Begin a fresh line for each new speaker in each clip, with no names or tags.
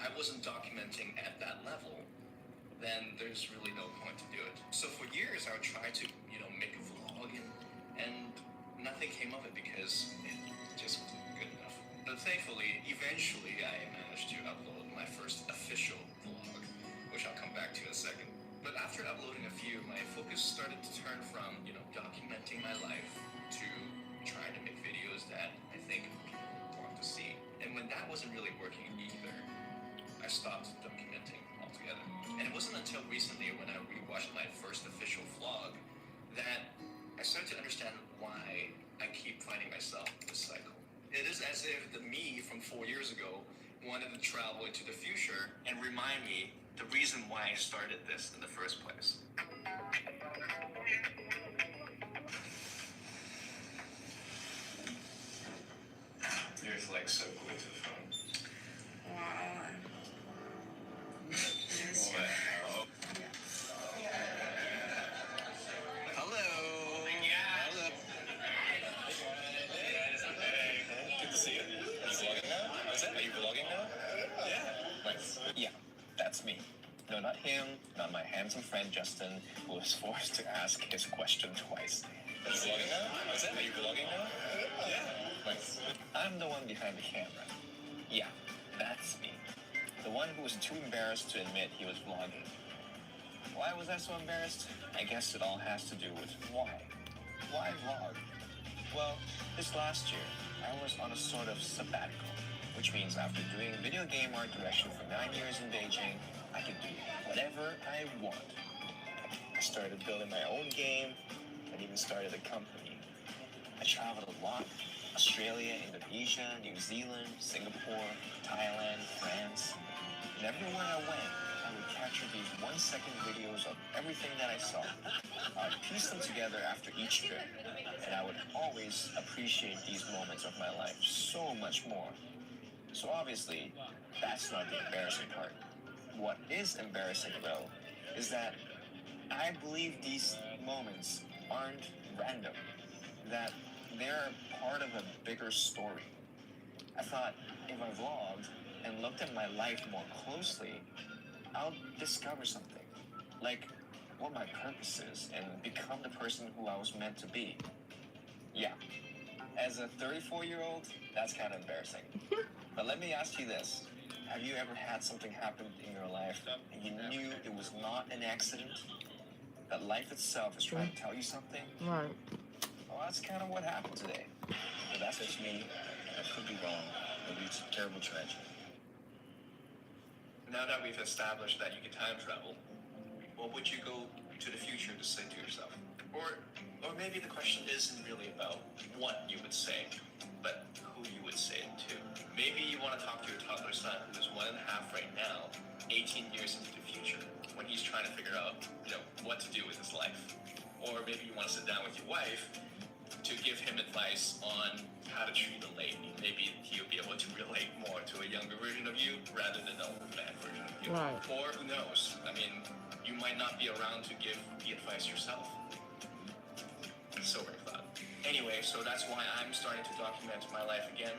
I wasn't documenting at that level, then there's really no point to do it. So for years, I would try to, make a vlog, and nothing came of it because it just wasn't good enough. But thankfully, eventually, I managed to upload my first official vlog, which I'll come back to in a second. But after uploading a few, my focus started to turn from, documenting my life to trying to make videos that I think people want to see. And when that wasn't really working either, I stopped documenting altogether. And it wasn't until recently when I rewatched my first official vlog that I started to understand why I keep finding myself in this cycle. It is as if the me from 4 years ago wanted to travel into the future and remind me the reason why I started this in the first place. You're like so glued to the phone.
Wow.
Hello. Hello. Good to see you. Are you vlogging now? What's that? Are you vlogging now? Yeah. Nice. Yeah, that's me. No, not him, not my handsome friend Justin, who was forced to ask his question twice. Are you vlogging now? What's that? Are you vlogging now? Yeah. Nice. I'm the one behind the camera. Yeah, that's me. The one who was too embarrassed to admit he was vlogging. Why was I so embarrassed? I guess it all has to do with why. Why vlog? Well, this last year, I was on a sort of sabbatical, which means after doing video game art direction for 9 years in Beijing, I could do whatever I want. I started building my own game and even started a company. I traveled a lot. Australia, Indonesia, New Zealand, Singapore, Thailand, France. And everywhere I went, I would capture these 1-second videos of everything that I saw. I would piece them together after each trip, and I would always appreciate these moments of my life so much more. So obviously, that's not the embarrassing part. What is embarrassing, though, is that I believe these moments aren't random, that they're part of a bigger story. I thought if I vlogged and looked at my life more closely, I'll discover something, like what my purpose is and become the person who I was meant to be. Yeah, as a 34-year-old, that's kind of embarrassing. But let me ask you this. Have you ever had something happen in your life and you knew it was not an accident? That life itself is trying to tell you something?
Right.
Well, that's kind of what happened today. But that's just me. I could be wrong. Maybe it's a terrible tragedy. Now that we've established that you can time travel, what would you go to the future to say to yourself? Or maybe the question isn't really about what you would say, but who you would say it to. Maybe you want to talk to your toddler son, who's 1.5 right now, 18 years into the future, when he's trying to figure out, what to do with his life. Or maybe you want to sit down with your wife to give him advice on how to treat a lady. Maybe he'll be able to relate more to a younger version of you rather than an old man version of you.
Right.
Or who knows? I mean, you might not be around to give the advice yourself. Sobering thought. Anyway, so that's why I'm starting to document my life again,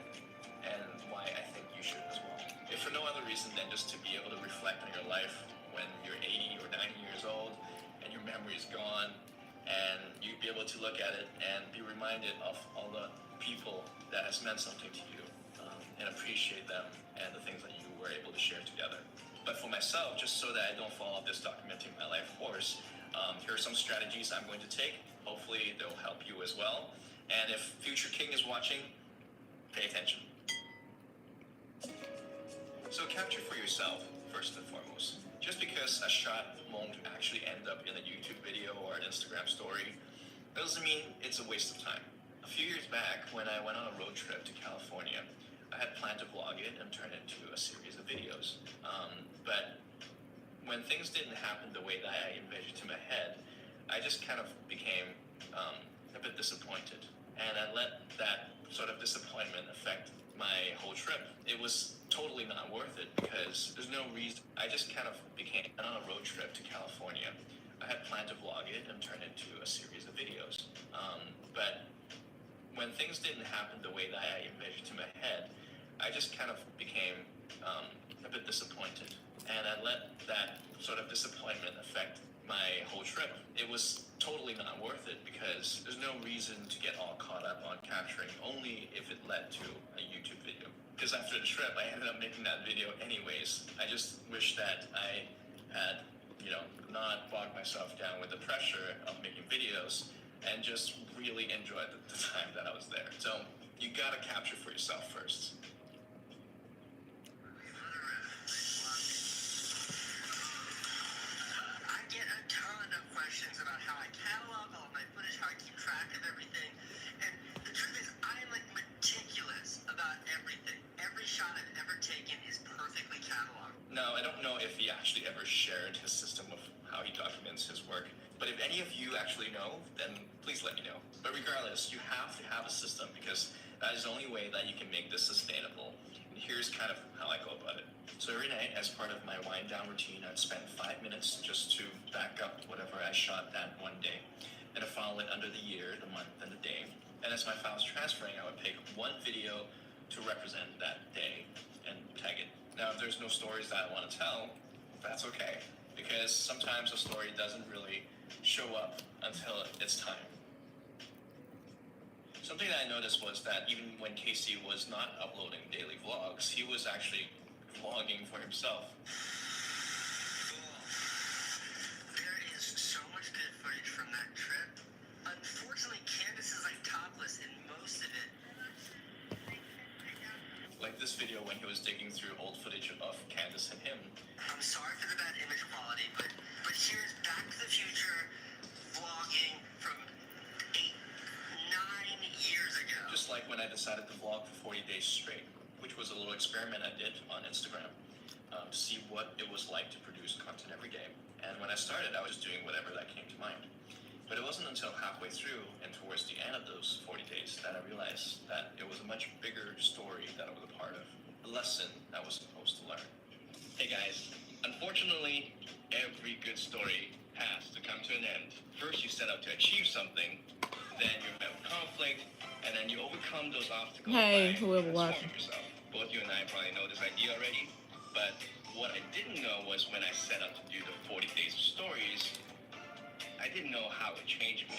and why I think you should as well. If for no other reason than just to be able to reflect on your life when you're 80 or 90 years old and your memory is gone, and you'd be able to look at it and be reminded of all the people that has meant something to you, and appreciate them and the things that you were able to share together. But for myself, just so that I don't fall off this documenting my life horse, here are some strategies I'm going to take. Hopefully they'll help you as well. And if Future King is watching, pay attention. So capture for yourself, first and foremost. Just because a shot won't actually end up in a YouTube video or an Instagram story, doesn't mean it's a waste of time. A few years back, when I went on a road trip to California, I had planned to vlog it and turn it into a series of videos. But when things didn't happen the way that I envisioned in my head, I just kind of became a bit disappointed. And I let that sort of disappointment affect my whole trip. It was totally not worth it because there's no reason. I just kind of became on a road trip to California. I had planned to vlog it and turn it into a series of videos. But when things didn't happen the way that I envisioned in my head, I just kind of became a bit disappointed. out on capturing only if it led to a YouTube video. Because after the trip, I ended up making that video anyways. I just wish that I had, not bogged myself down with the pressure of making videos and just really enjoyed the time that I was there. So you gotta capture for yourself first.
I get a ton of questions about how I catalog all of my footage, how I keep track of everything. And the truth is, I'm like meticulous about everything. Every shot I've ever taken is perfectly cataloged.
Now, I don't know if he actually ever shared his system of how he documents his work, but if any of you actually know, then please let me know. But regardless, you have to have a system because that is the only way that you can make this sustainable. And here's kind of how I go about it. So every night, as part of my wind down routine, I'd spend 5 minutes just to back up whatever I shot that one day, and to file it under the year, the month, and the day. And as my files transferring, I would pick one video to represent that day and tag it. Now, if there's no stories that I want to tell, that's okay, because sometimes a story doesn't really show up until it's time. Something that I noticed was that even when Casey was not uploading daily vlogs, he was actually vlogging for himself.
There is so much good footage from that trip. Unfortunately, Candace is like topless in most of it.
Like this video when he was digging through old footage of Candace and him.
I'm sorry for the bad image quality, but here's Back to the Future vlogging from 8, 9 years ago.
Just like when I decided to vlog for 40 days straight, which was a little experiment I did on Instagram to see what it was like to produce content every day. And when I started, I was just doing whatever that came to mind. But it wasn't until halfway through and towards the end of those 40 days that I realized that it was a much bigger story that I was a part of, a lesson I was supposed to learn. Hey guys, unfortunately, every good story has to come to an end. First, you set out to achieve something, then you have conflict, and then you overcome those obstacles.
Hey,
by
whoever
transforming
watching.
yourself. Both you and I probably know this idea already, but what I didn't know was when I set out to do the 40 days of stories, I didn't know how it changed me.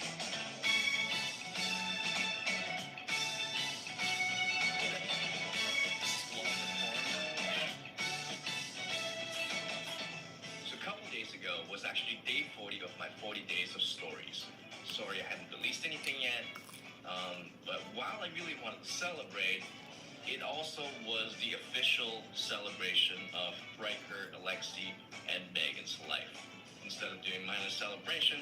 So a couple days ago was actually day 40 of my 40 days of stories. Sorry, I hadn't released anything yet, but while I really wanted to celebrate, it also was the official celebration of Riker, Alexi, and Megan's life. Instead of doing minor celebration,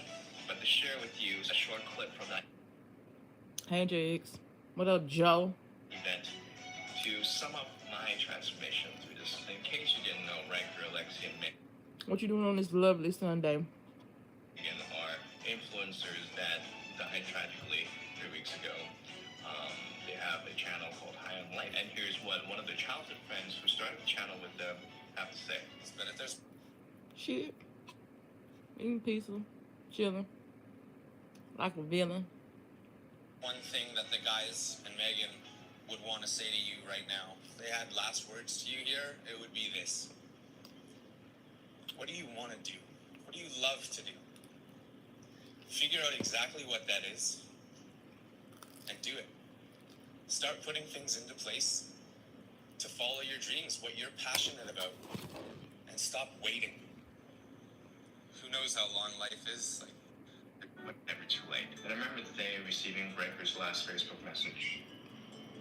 but to share with you a short clip from that
Hey, Jigs. What up, Joe?
event to sum up my transformation through this. In case you didn't know, Riker, Alexi, and Megan
What you doing on this lovely Sunday?
are influencers that died tragically 3 weeks ago. They have a channel called High on Life, and here's what one of their childhood friends who started the channel with them have to say. But if there's
Shit. Eating pizza. Chilling. Like a villain.
one thing that the guys and Megan would want to say to you right now, if they had last words to you here, it would be this. What do you want to do? What do you love to do? Figure out exactly what that is and do it. Start putting things into place to follow your dreams, what you're passionate about, and stop waiting. Who knows how long life is?
never too late. And I remember the day receiving Riker's last Facebook message,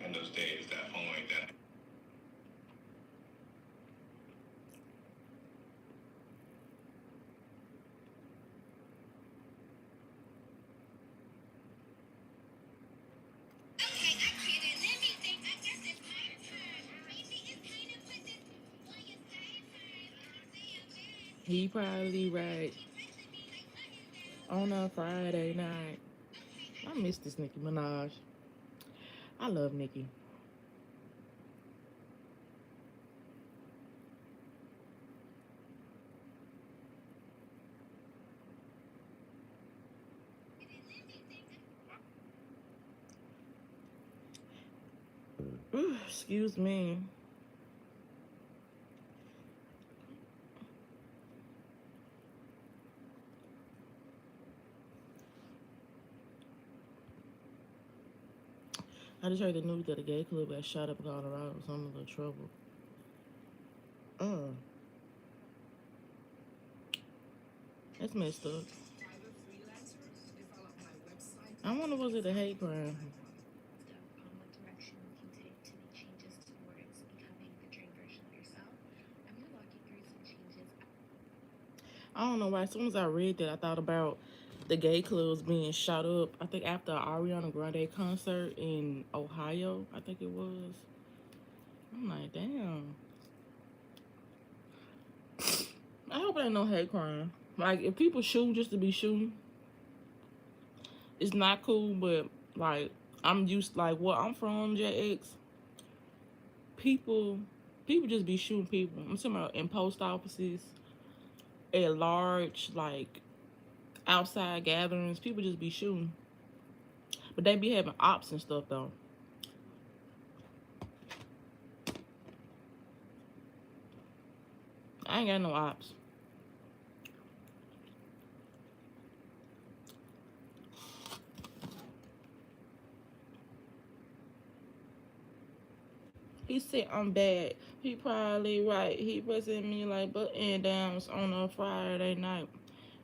and those days that following that.
He probably right on a Friday night. I miss this Nicki Minaj. I love Nicki. Ooh, excuse me. I just heard the news that a gay club got shot up in Colorado. So I'm in a little trouble. That's messed up. I wonder, was it a hate crime? I don't know why. As soon as I read that, I thought about the gay clubs being shot up. I think after Ariana Grande concert in Ohio, I think it was. I'm like, damn. I hope it ain't no hate crime. Like, if people shoot just to be shooting, it's not cool. But like, I'm used, like, where I'm from, JX. People just be shooting people. I'm talking about in post offices, at large, like outside gatherings. People just be shooting, but they be having ops and stuff though. I ain't got no ops. He said I'm bad. He probably right. He wasn't me like button downs on a Friday night.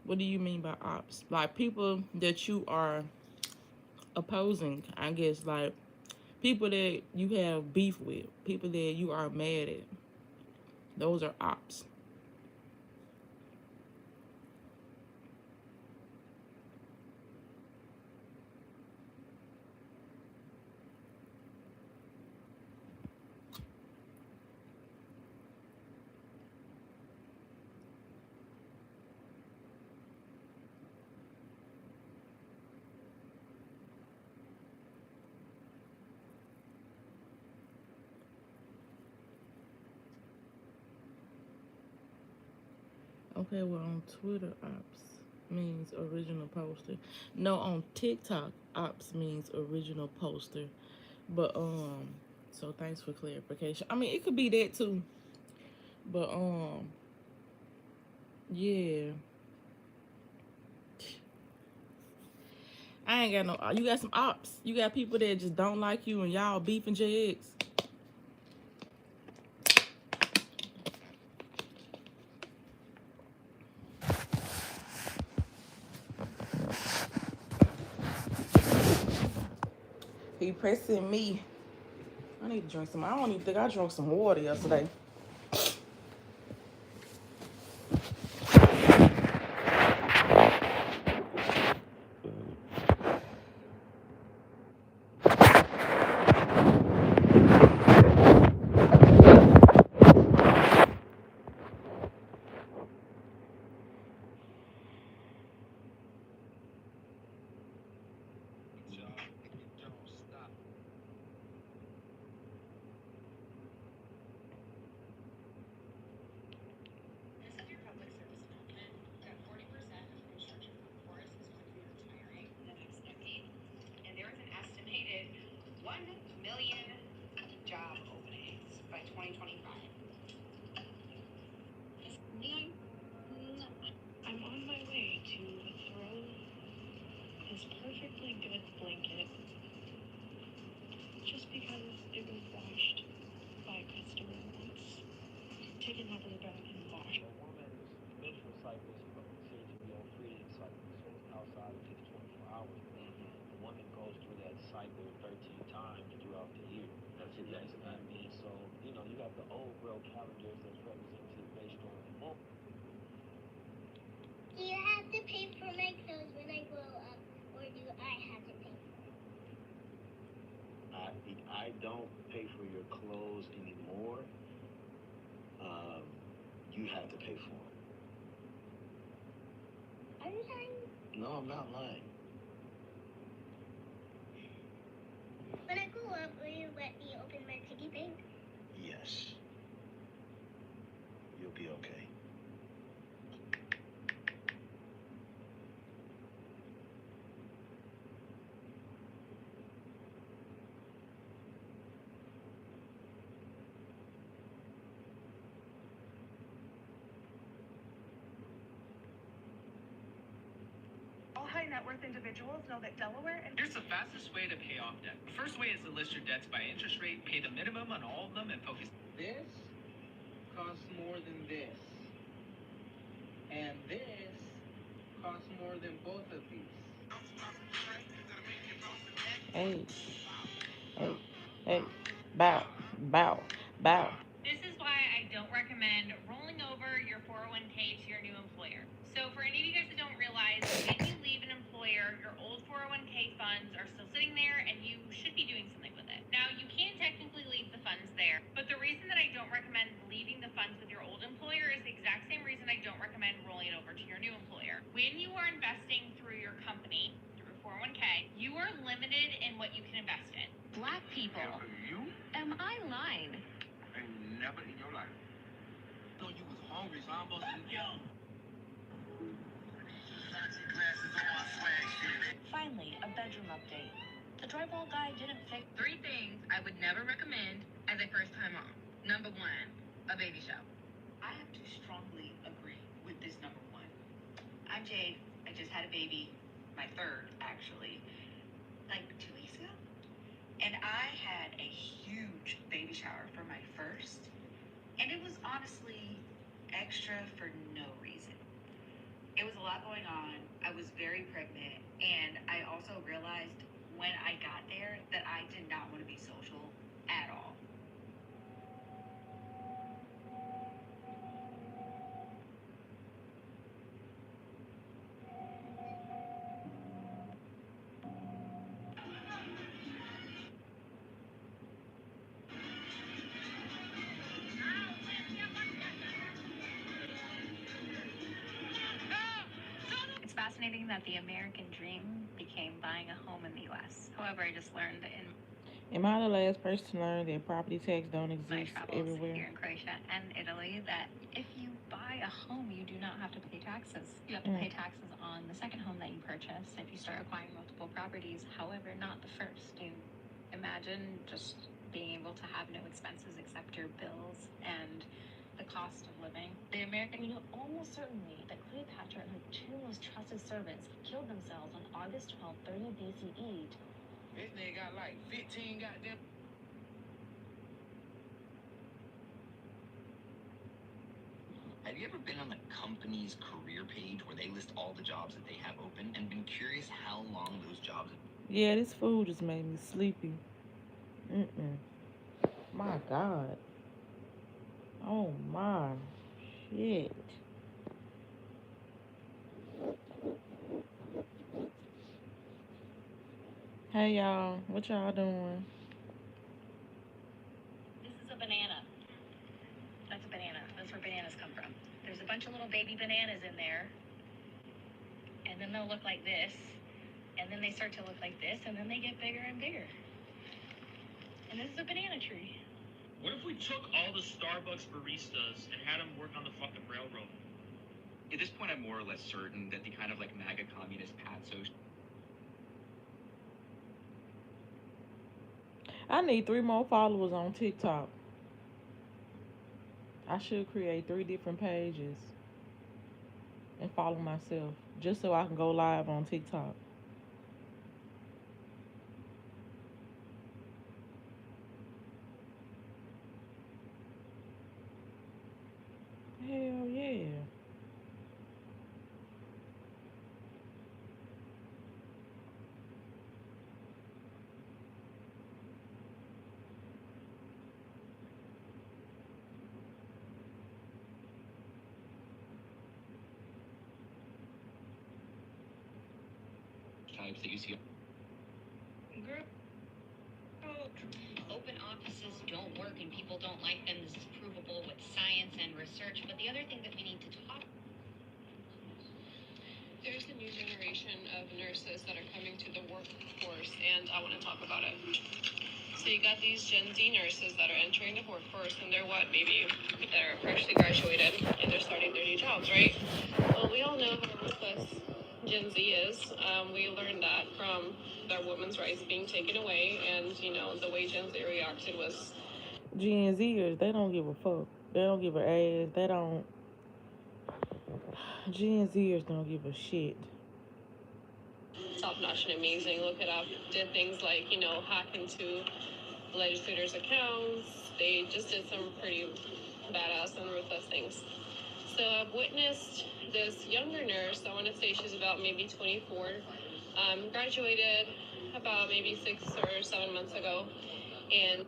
What do you mean by ops? Like people that you are opposing, I guess, like people that you have beef with, people that you are mad at. Those are ops. Okay, well on Twitter, ops means original poster. No, on TikTok, ops means original poster. But so thanks for clarification. I mean, it could be that too. But yeah. I ain't got no. You got some ops. You got people that just don't like you and y'all beefing JX. He pressing me. I need to drink some. I don't even think I drank some water yesterday.
Do you have to pay for my clothes when I grow up, or do I have to pay for it?
I don't pay for your clothes anymore. You have to pay for them.
Are you lying?
No, I'm not lying.
When I grow up, will you let me open my piggy bank?
Yes. You'll be okay.
Oh, hi, net worth individuals know that Delaware and
Here's the fastest way to pay off debt. The first way is to list your debts by interest rate, pay the minimum on all of them, and focus.
This costs more than this. And this costs more than both of these.
Hey, hey, hey. Bow, bow, bow.
This is why I don't recommend rolling over your 401k to your new employer. So for any of you guys that don't realize, when you leave an employer, your old 401k funds are still sitting there and you should be doing something with it. Now, you can technically leave the funds there, but the reason that I don't recommend leaving the funds with your old employer is the exact same reason I don't recommend rolling it over to your new employer. When you are investing through your company, through 401k, you are limited in what you can invest in. Black people.
You
Am I lying?
ain't never in your life. So you was hungry, so I'm supposed to.
Finally, a bedroom update. The drywall guy didn't fix 3 things I would never recommend as a first-time mom. Number 1, a baby shower. I have to strongly agree with this number 1. I'm Jade. I just had a baby, my third actually, like 2 weeks ago. And I had a huge baby shower for my first, and it was honestly extra for no reason. It was a lot going on. I was very pregnant, and I also realized when I got there that I did not want to be social at all. It's fascinating that the American dream became buying a home in the U.S. However, I just learned in
Am I the last person to learn that property tax don't
my
exist
travels
everywhere?
here in Croatia and Italy that if you buy a home, you do not have to pay taxes. You have to pay taxes on the second home that you purchase if you start acquiring multiple properties. However, not the first. You imagine just being able to have no expenses except your bills and the cost of living. The American,
We know almost certainly that Cleopatra and her 2 most trusted servants killed themselves on August 12, 30 BCE.
This nigga got like 15 goddamn.
Have you ever been on the company's career page where they list all the jobs that they have open and been curious how long those jobs have
Yeah, this food just made me sleepy. My God. Oh my shit. Hey y'all, what y'all doing?
this is a banana. That's a banana. That's where bananas come from. There's a bunch of little baby bananas in there. And then they'll look like this. And then they start to look like this. And then they get bigger and bigger. And this is a banana tree.
What if we took all the Starbucks baristas and had them work on the fucking railroad?
At this point, I'm more or less certain that the kind of like MAGA communist patso.
I need 3 more followers on TikTok. I should create 3 different pages and follow myself just so I can go live on TikTok. Hell yeah.
Types that you see.
Open offices don't work and people don't like them. This is provable with science and research. But the other thing that we need to talk.
There's a new generation of nurses that are coming to the workforce, and I want to talk about it. So you got these Gen Z nurses that are entering the workforce, and they're what, maybe they're freshly graduated, and they're starting their new jobs, right? Well, we all know how ruthless Gen Z is. We learned that from their women's rights being taken away, and, you know, the way Gen Z reacted was...
Gen Zers, they don't give a fuck. They don't give a ass. They don't. Gen Zers don't give a shit.
notch and amazing. Look it up. Did things like, hack into legislators' accounts. They just did some pretty badass and ruthless things. So I've witnessed this younger nurse. I want to say she's about maybe 24. Graduated about maybe 6 or 7 months ago. And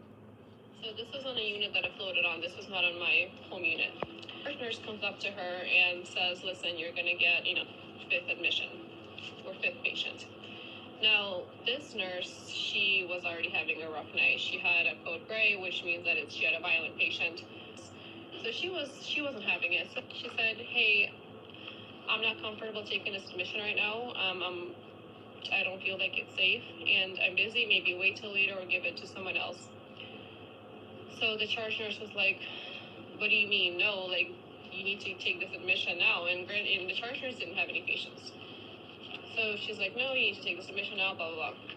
so this was on a unit that I floated on. This was not on my home unit. First nurse comes up to her and says, listen, you're going to get, 5th admission or 5th patient. Now, this nurse, she was already having a rough night. She had a code gray, which means that she had a violent patient. So she wasn't having it. So she said, hey, I'm not comfortable taking this admission right now. I don't feel like it's safe, and I'm busy. Maybe wait till later or give it to someone else. So the charge nurse was like, what do you mean? No, like, you need to take this admission now. And the charge nurse didn't have any patients. So she's like, no, you need to take this admission now, blah, blah, blah.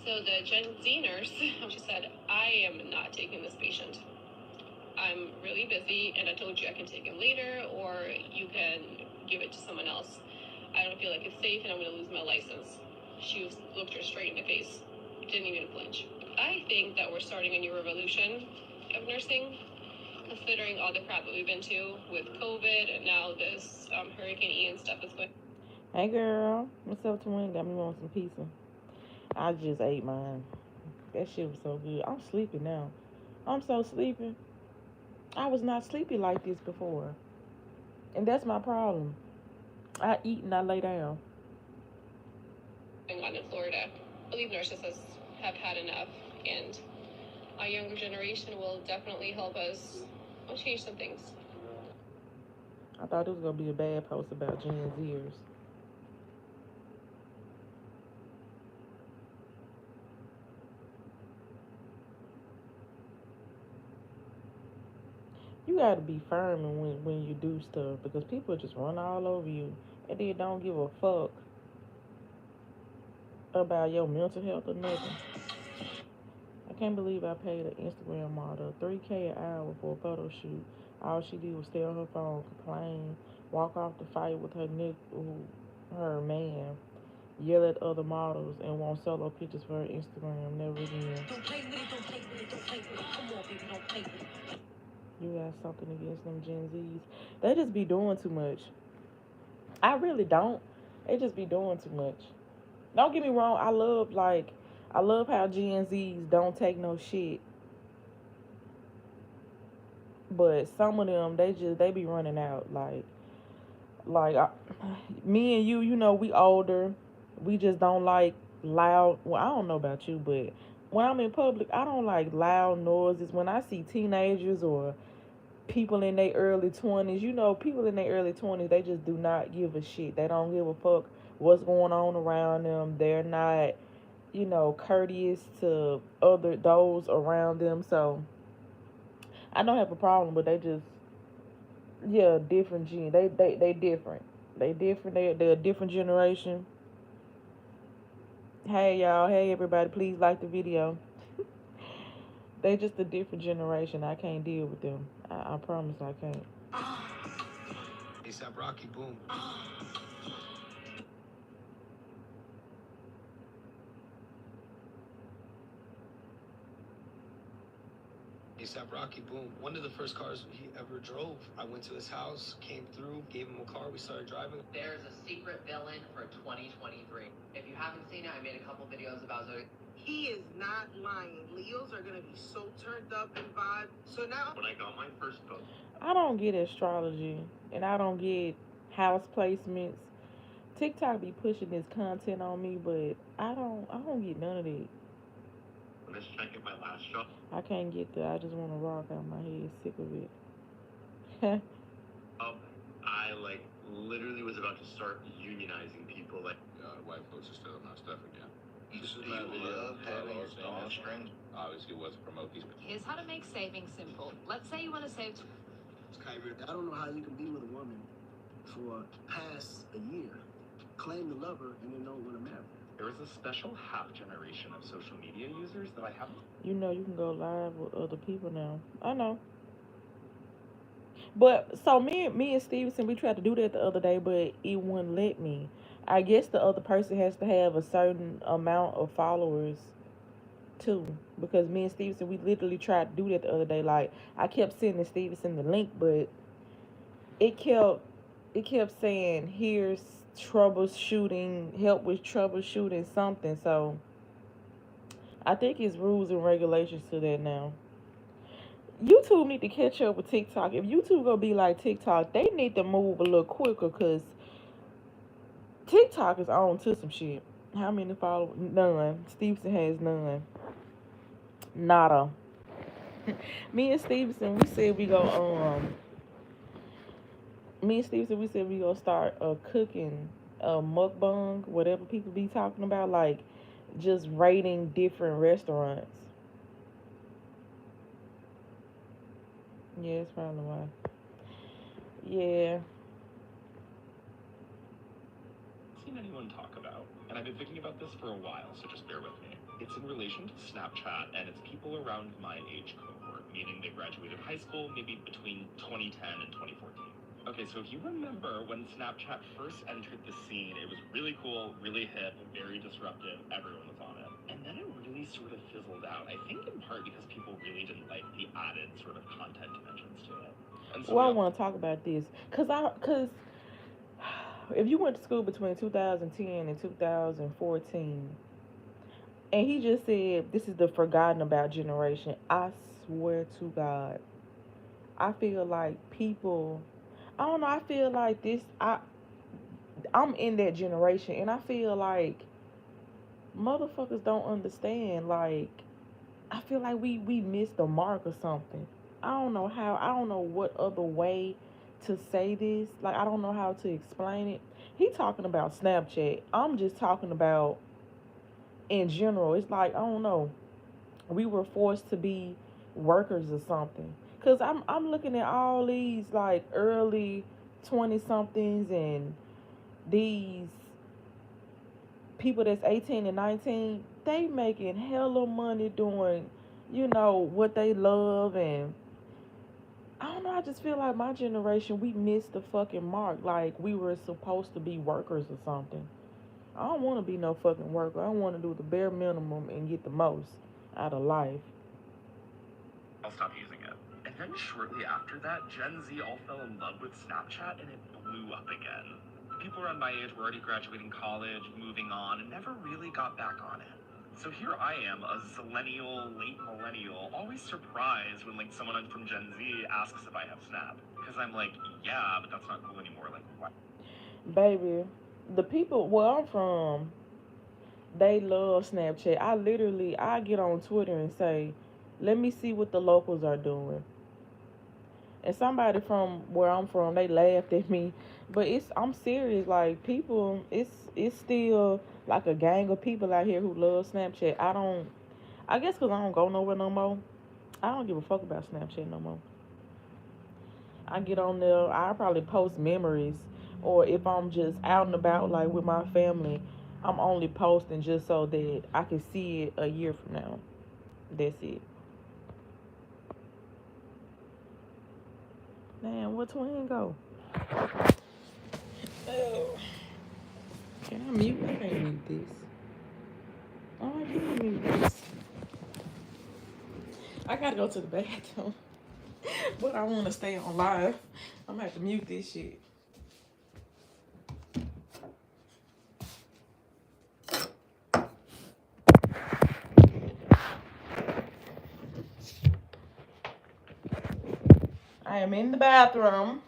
So the Gen Z nurse, she said, I am not taking this patient. I'm really busy, and I told you I can take him later, or you can give it to someone else. I don't feel like it's safe, and I'm going to lose my license. She looked her straight in the face. Didn't even flinch. I think that we're starting a new revolution of nursing, considering all the crap that we've been to with COVID, and now this Hurricane Ian stuff is going.
Hey girl, what's up, twin? Got me on some pizza. I just ate mine. That shit was so good. I'm sleepy now. I'm so sleepy. I was not sleepy like this before. And that's my problem. I eat and I lay down.
On in Florida, I believe nurses have had enough, and our younger generation will definitely help us change some things.
I thought it was going to be a bad post about Gen Zers. You got to be firm when you do stuff, because people just run all over you and they don't give a fuck about your mental health or nothing. I can't believe I paid an Instagram model $3K an hour for a photo shoot. All she did was stay on her phone, complain, walk off the fight with her man, yell at other models, and want solo pictures for her Instagram. Never again. Don't play with it, don't play with it, don't play with it. Come on, baby, don't play with it. You got something against them Gen Zs? They just be doing too much. I really don't. They just be doing too much. Don't get me wrong. I love how Gen Zs don't take no shit. But some of them, they be running out. Me and you know, we older. We just don't like loud. Well, I don't know about you, but when I'm in public, I don't like loud noises. When I see teenagers or people in their early 20s, you know, people in their early 20s, they just do not give a shit. They don't give a fuck what's going on around them. They're not, courteous to those around them. So I don't have a problem, but they just, different gen. They different. They different. They're a different generation. Hey y'all, hey everybody, please like the video. They just a different generation. I can't deal with them. I promise I can't.
ASAP Rocky, boom. ASAP Rocky, boom. One of the first cars he ever drove. I went to his house, came through, gave him a car, we started driving.
There's a secret villain for 2023. If you haven't seen it, I made a couple videos about Zoe.
He is not lying. Leos are gonna be so turned up and vibe. So now,
When I got my first book,
I don't get astrology, and I don't get house placements. TikTok be pushing this content on me, but I don't get none of it.
let's check in my last show.
I can't get that. I just want to rock out my head. Sick of it.
I literally was about to start unionizing people. The white folks are still not stuff again. Obviously was to promote these.
Here's how to make saving simple. Let's say you want to save.
I don't know how you can be with a woman for past a year, claim to love her, and then don't want to marry her.
There is a special half generation of social media users that I haven't.
You know you can go live with other people now. I know. But so me and Stevenson, we tried to do that the other day, but it wouldn't let me. I guess the other person has to have a certain amount of followers too. Because me and Stevenson, we literally tried to do that the other day. Like I kept sending Stevenson the link, but it kept it kept saying here's troubleshooting, help with troubleshooting something. So I think it's rules and regulations to that now. YouTube need to catch up with TikTok. If YouTube gonna be like TikTok, they need to move a little quicker because TikTok is on to some shit. How many followers? None. Stevenson has none. Nada. Me and Stevenson, we said we go me and Stevenson, we said we gonna start cooking mukbang, whatever people be talking about, like just rating different restaurants. Yeah, it's probably why. Yeah.
Seen anyone talk about, and I've been thinking about this for a while, so just bear with me. It's in relation to Snapchat, and it's people around my age cohort, meaning they graduated high school maybe between 2010 and 2014. Okay, so if you remember when Snapchat first entered the scene, it was really cool, really hip, very disruptive, everyone was on it. And then it really sort of fizzled out, I think in part because people really didn't like the added sort of content dimensions to it. And so
Well, I want to talk about this cause if you went to school between 2010 and 2014, and he just said this is the forgotten about generation, I swear to God, I feel like people, I don't know, I feel like I'm in that generation, and I feel like motherfuckers don't understand. Like, I feel like we missed the mark or something. I don't know how. I don't know what other way to say this. Like, I don't know how to explain it. He talking about Snapchat. I'm just talking about in general. It's like I don't know. We were forced to be workers or something. Cause I'm looking at all these like early 20 somethings and these people that's 18 and 19, they making hella money doing, what they love. And I don't know, I just feel like my generation, we missed the fucking mark. Like we were supposed to be workers or something. I don't want to be no fucking worker. I want to do the bare minimum and get the most out of life.
I'll stop using it. And then shortly after that, Gen Z all fell in love with Snapchat and it blew up again. People around my age were already graduating college, moving on, and never really got back on it. So here I am, a zillennial, late millennial, always surprised when like someone from Gen Z asks if I have Snap. Because I'm like, yeah, but that's not cool anymore. Like, what?
Baby, the people where I'm from, they love Snapchat. I get on Twitter and say, let me see what the locals are doing. And somebody from where I'm from, they laughed at me, but I'm serious. Like people, it's still like a gang of people out here who love Snapchat. I guess because I don't go nowhere no more. I don't give a fuck about Snapchat no more. I get on there, I probably post memories, or if I'm just out and about like with my family, I'm only posting just so that I can see it a year from now. That's it. Man, where twin go? Oh. Can I mute? I can't mute this. Oh, I can mute this. I gotta go to the bathroom. But I wanna stay on live. I'm gonna have to mute this shit. I am in the bathroom.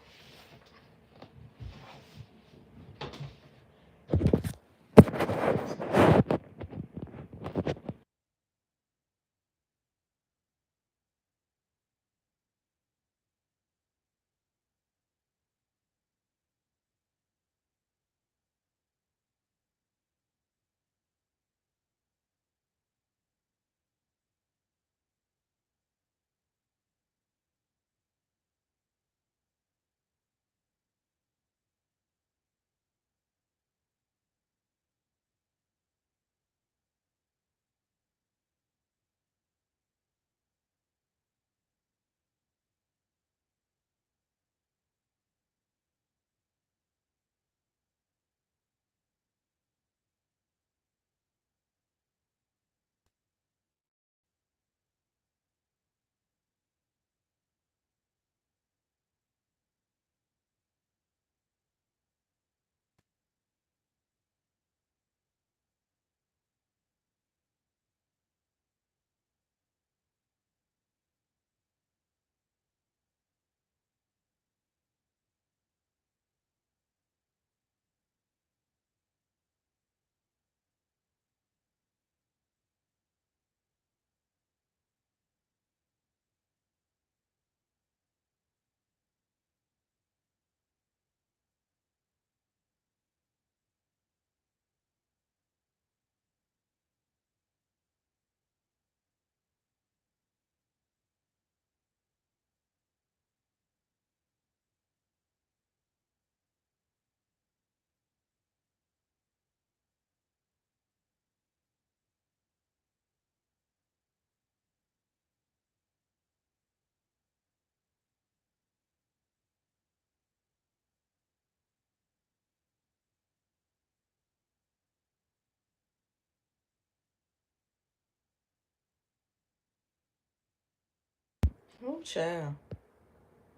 Oh, child.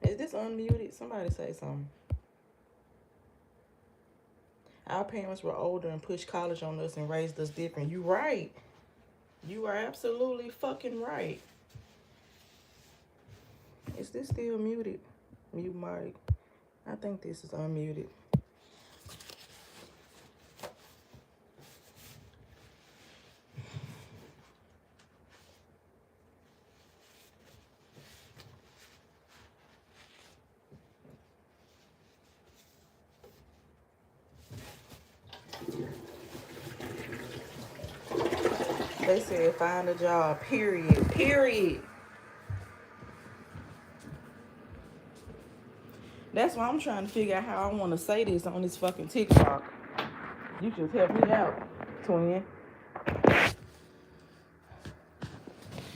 Is this unmuted? Somebody say something. Our parents were older and pushed college on us and raised us different. You right. You are absolutely fucking right. Is this still muted? Mute mic. I think this is unmuted. They said find a job, period. Period. That's why I'm trying to figure out how I want to say this on this fucking TikTok. You just help me out, twin.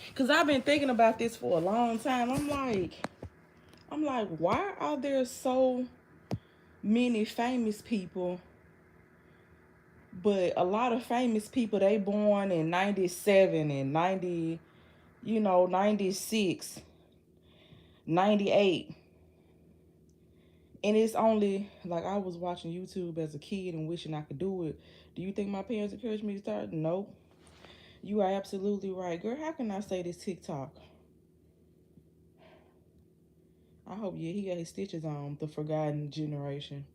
Because I've been thinking about this for a long time. I'm like, why are there so many famous people, but a lot of famous people, they born in 97 and 90, 96, 98. And it's only, like, I was watching YouTube as a kid and wishing I could do it. Do you think my parents encouraged me to start? No. You are absolutely right. Girl, how can I say this TikTok? I hope, yeah, he got his stitches on. The Forgotten Generation.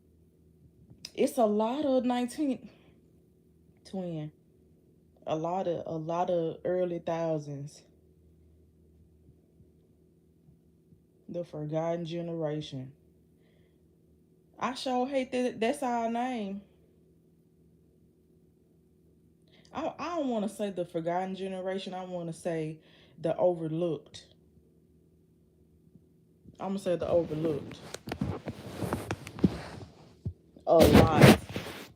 It's a lot of twin. A lot of early thousands. The Forgotten Generation. I sure hate that that's our name. I don't want to say the Forgotten Generation. I want to say the Overlooked. I'm going to say the Overlooked. A lot.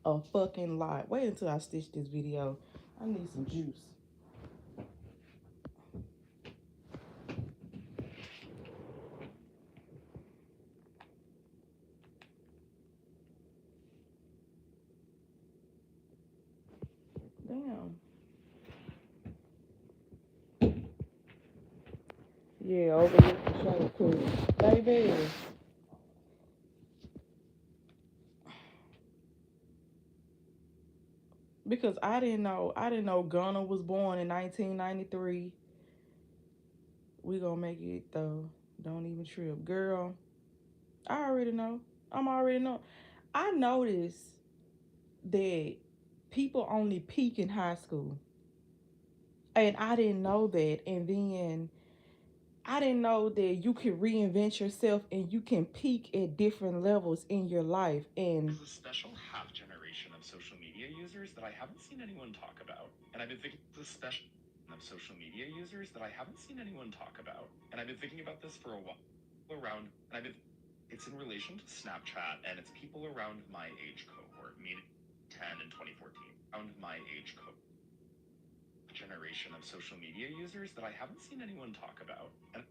A fucking lot. Wait until I stitch this video. I need some juice. Damn. Yeah, Overlooked the show cool. Baby. Because I didn't know Gunna was born in 1993. We gonna make it though. Don't even trip. Girl, I already know. I'm already know. I noticed that people only peak in high school. And I didn't know that. And then I didn't know that you can reinvent yourself and you can peak at different levels in your life. And
There's a special half generation of social media users that I haven't seen anyone talk about. And I've been thinking the special of social media users that I haven't seen anyone talk about. And I've been thinking about this for a while. It's in relation to Snapchat, and it's people around my age cohort, meaning 10 and 2014. Around my age cohort. Generation of social media users that I haven't seen anyone talk about. And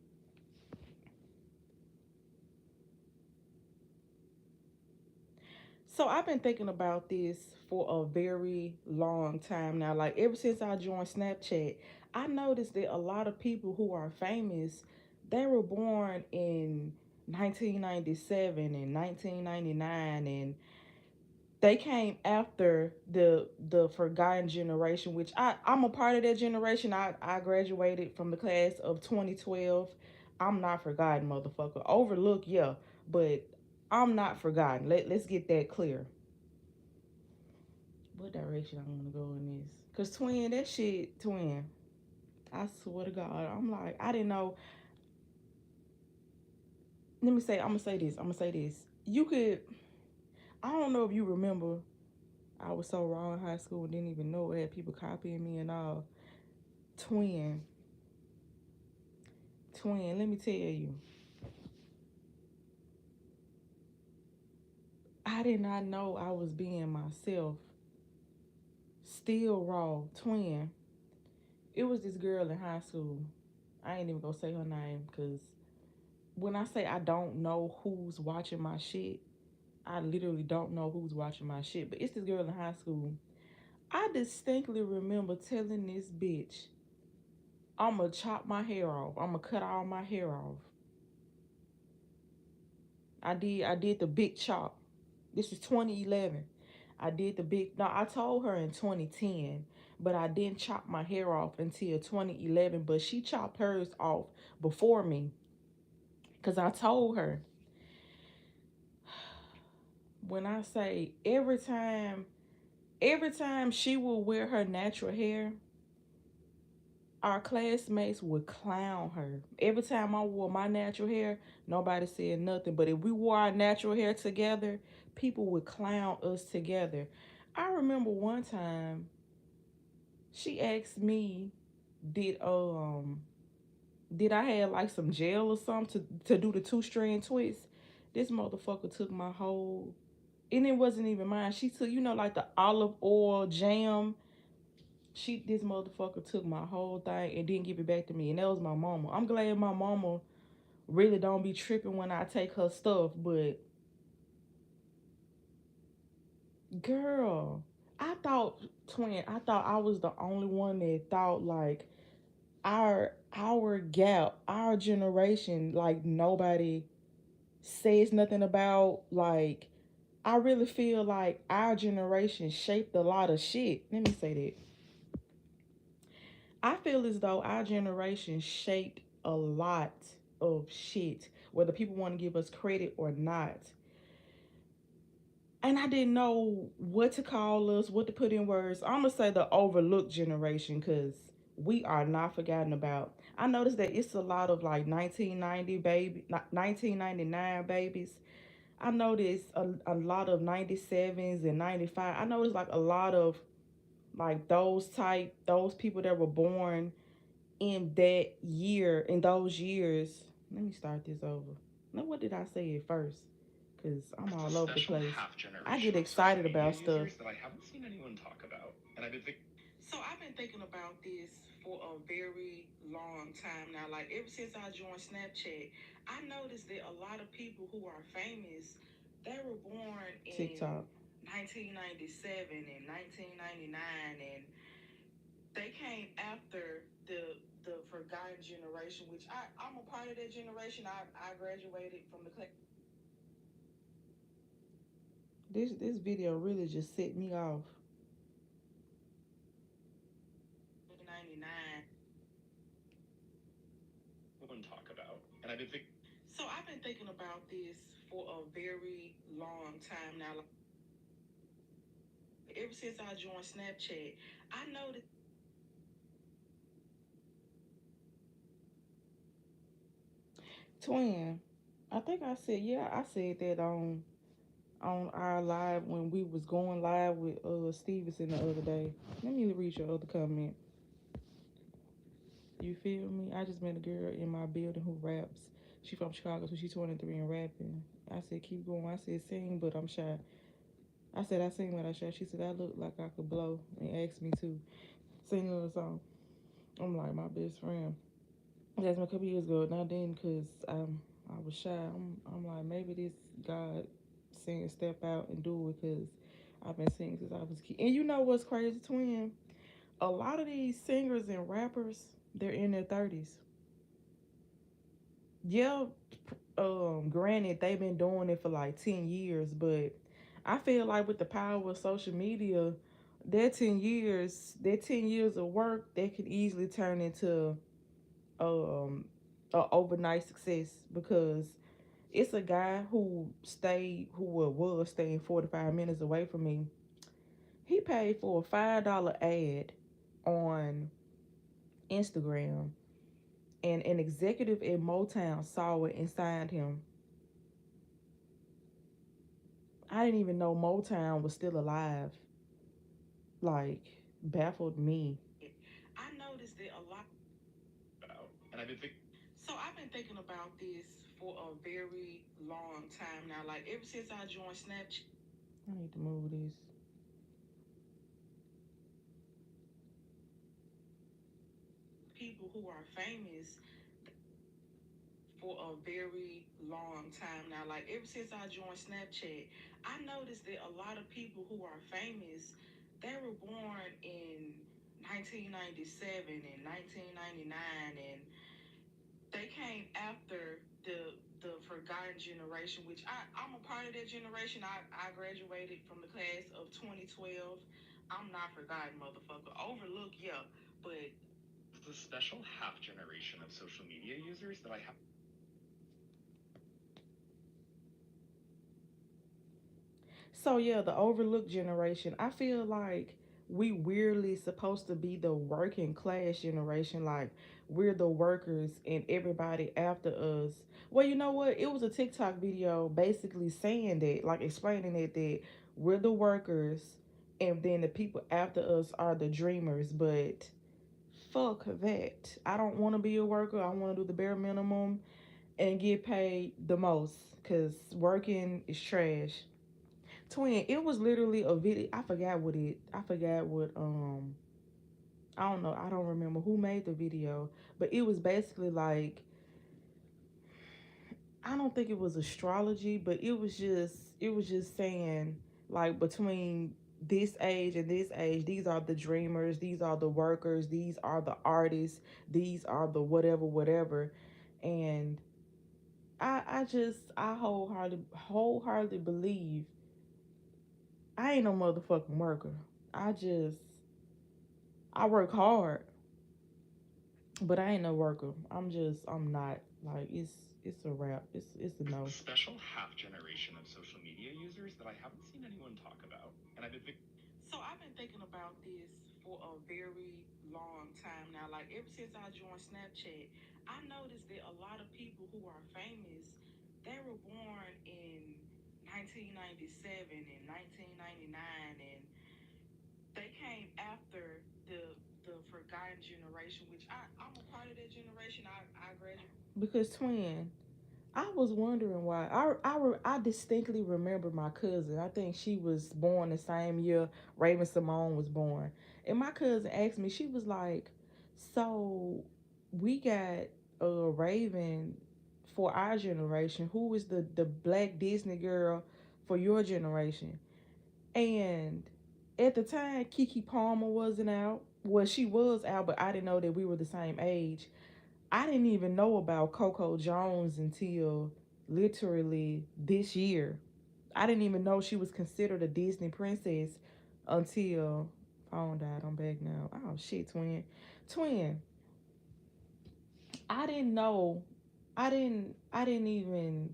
so I've been thinking about this for a very long time now. Like ever since I joined Snapchat, I noticed that a lot of people who are famous, they were born in 1997 and 1999, and they came after the Forgotten Generation, which I'm a part of that generation. I graduated from the class of 2012. I'm not forgotten, motherfucker. Overlooked, yeah, but I'm not forgotten. Let's get that clear. What direction I want to go in this? Cause twin, that shit, twin. I swear to God, I'm like, I didn't know. I'm gonna say this. You could, I don't know if you remember, I was so raw in high school and didn't even know it had people copying me and all. Twin, let me tell you. I did not know I was being myself. Still raw, twin. It was this girl in high school. I ain't even gonna say her name because when I say I don't know who's watching my shit, I literally don't know who's watching my shit. But it's this girl in high school. I distinctly remember telling this bitch I'm gonna chop my hair off. I'm gonna cut all my hair off. I did the big chop. This is 2011. I did the big, no, I told her in 2010, but I didn't chop my hair off until 2011, but she chopped hers off before me. Because I told her, when I say every time she will wear her natural hair, our classmates would clown her. Every time I wore my natural hair, nobody said nothing. But if we wore our natural hair together, people would clown us together. I remember one time she asked me, did I have like some gel or something to do the 2-strand twist? This motherfucker took my whole, and it wasn't even mine. She took, you know, like the olive oil jam. This motherfucker took my whole thing and didn't give it back to me. And that was my mama. I'm glad my mama really don't be tripping when I take her stuff. But, girl, I thought I was the only one that thought, like, our gap, our generation, like, nobody says nothing about. Like, I really feel like our generation shaped a lot of shit. Let me say that. I feel as though our generation shaped a lot of shit, whether people want to give us credit or not. And I didn't know what to call us, what to put in words. I'm going to say the overlooked generation, because we are not forgotten about. I noticed that it's a lot of like 1999 babies. I noticed a lot of 97s and 95. I noticed like a lot of like those people that were born in that year, in those years. Let me start this over. Now, what did I say at first? Because I'm all over the place. I get excited about stuff.
That I haven't seen anyone talk about, and I've been thinking.
So I've been thinking about this for a very long time now. Like ever since I joined Snapchat, I noticed that a lot of people who are famous, they were born in TikTok 1997 and 1999, and they came after the forgotten generation, which I'm a part of that generation. I graduated from the class. This video really just set me off. 99.
One talk about, and I've been thinking.
So I've been thinking about this for a very long time now. Ever since I joined Snapchat, I noticed. Twin, I think I said, yeah, I said that on our live when we was going live with Stevenson the other day. Let me read your other comment. You feel me? I just met a girl in my building who raps. She from Chicago, so she's 23 and rapping. I said, keep going. I said, sing, but I'm shy. I said, I sing, but I'm shy. She said, I look like I could blow, and asked me to sing her a song. I'm like, my best friend. That's a couple years ago. Not then, because I was shy. I'm like, maybe this God saying step out and do it, because I've been singing since I was a kid. And you know what's crazy, Twin? A lot of these singers and rappers, they're in their 30s. Yeah, granted, they've been doing it for like 10 years, but I feel like with the power of social media, that 10 years of work, that could easily turn into a overnight success, because it's a guy who was staying 45 minutes away from me. He paid for a $5 ad on Instagram, and an executive at Motown saw it and signed him. I didn't even know Motown was still alive. Like, baffled me. I noticed that a lot.
And I've been thinking.
So I've been thinking about this for a very long time now. Like ever since I joined Snapchat. I need to move this. People who are famous for a very long time now. Like ever since I joined Snapchat, I noticed that a lot of people who are famous, they were born in 1997 and 1999, and they came after the forgotten generation, which I'm a part of that generation. I graduated from the class of 2012. I'm not forgotten, motherfucker. Overlooked, yeah, but
The special half generation of social media users that I have.
so yeah, the overlooked generation. I feel like we weirdly supposed to be the working class generation. Like we're the workers and everybody after us. Well, you know what? It was a TikTok video basically saying that, like explaining that we're the workers and then the people after us are the dreamers. But fuck that. I don't want to be a worker. I want to do the bare minimum and get paid the most because working is trash. Twin, it was literally a video. I forgot what I don't know. I don't remember who made the video, but it was basically like, I don't think it was astrology, but it was just saying like between this age and this age, these are the dreamers, these are the workers, these are the artists, these are the whatever whatever. And I wholeheartedly believe I ain't no motherfucking worker. I work hard, but I ain't no worker. I'm not. Like it's a wrap. It's a no.
Special half generation of social media users that I haven't seen anyone talk about, and
So I've been thinking about this for a very long time now. Like ever since I joined Snapchat, I noticed that a lot of people who are famous, they were born in 1997 and 1999, and they came after the forgotten generation, which I'm a part of that generation. I graduated because twin. I was wondering why. I distinctly remember my cousin. I think she was born the same year Raven Simone was born. And my cousin asked me, she was like, so we got Raven for our generation. Who is the black Disney girl for your generation? And at the time, Kiki Palmer wasn't out. Well, she was out, but I didn't know that we were the same age. I didn't even know about Coco Jones until literally this year. I didn't even know she was considered a Disney princess until phone died. I'm back now. Oh shit, twin. Twin. I didn't know. I didn't even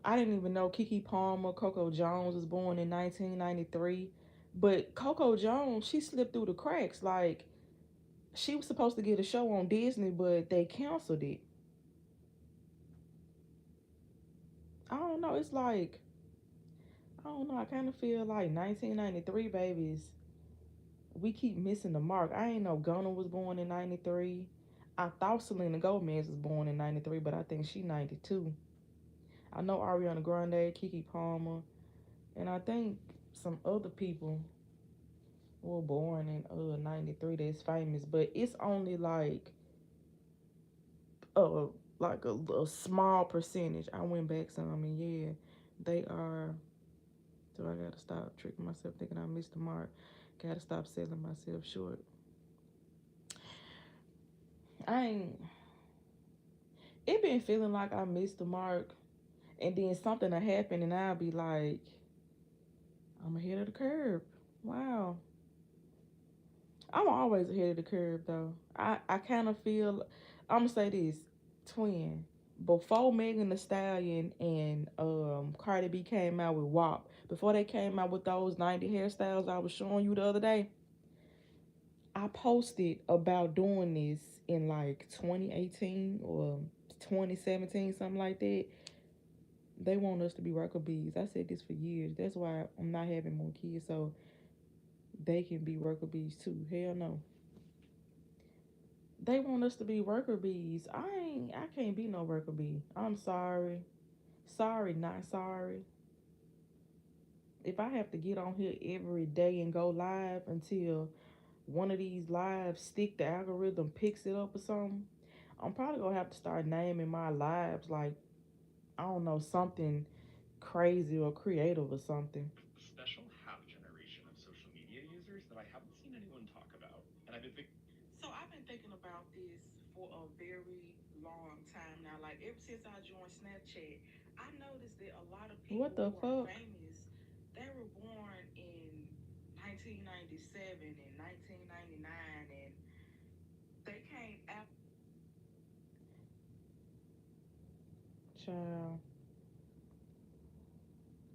I didn't even know Kiki Palmer, Coco Jones was born in 1993. But Coco Jones, she slipped through the cracks. Like she was supposed to get a show on Disney, but they canceled it. I don't know. It's like, I don't know. I kind of feel like 1993 babies, we keep missing the mark. I ain't know Gunna was born in 93. I thought Selena Gomez was born in 93, but I think she 92. I know Ariana Grande, Kiki Palmer, and I think some other people were born in 93 that's famous, but it's only uh like a small percentage. I went back some and yeah, they are. So I gotta stop tricking myself thinking I missed the mark. Gotta stop selling myself short. I ain't. It been feeling like I missed the mark, and then something will happen, and I'll be like, I'm ahead of the curve. Wow. I'm always ahead of the curve though. I kind of feel. I'm gonna say this, twin. Before Megan Thee Stallion and Cardi B came out with WAP, before they came out with those 90 hairstyles I was showing you the other day, I posted about doing this in like 2018 or 2017, something like that. They want us to be worker bees. I said this for years. That's why I'm not having more kids, so they can be worker bees too. Hell no. They want us to be worker bees. I can't be no worker bee. I'm sorry. Sorry, not sorry. If I have to get on here every day and go live until one of these lives stick, the algorithm picks it up or something, I'm probably gonna have to start naming my lives like, I don't know, something crazy or creative or something.
special half generation of social media users that I haven't seen I've been thinking.
So I've been thinking about this for a very long time now. Like ever since I joined Snapchat, I noticed that a lot of people
What the
who are
fuck?
famous, they were born in 1997 and 1999, and they came after
Child.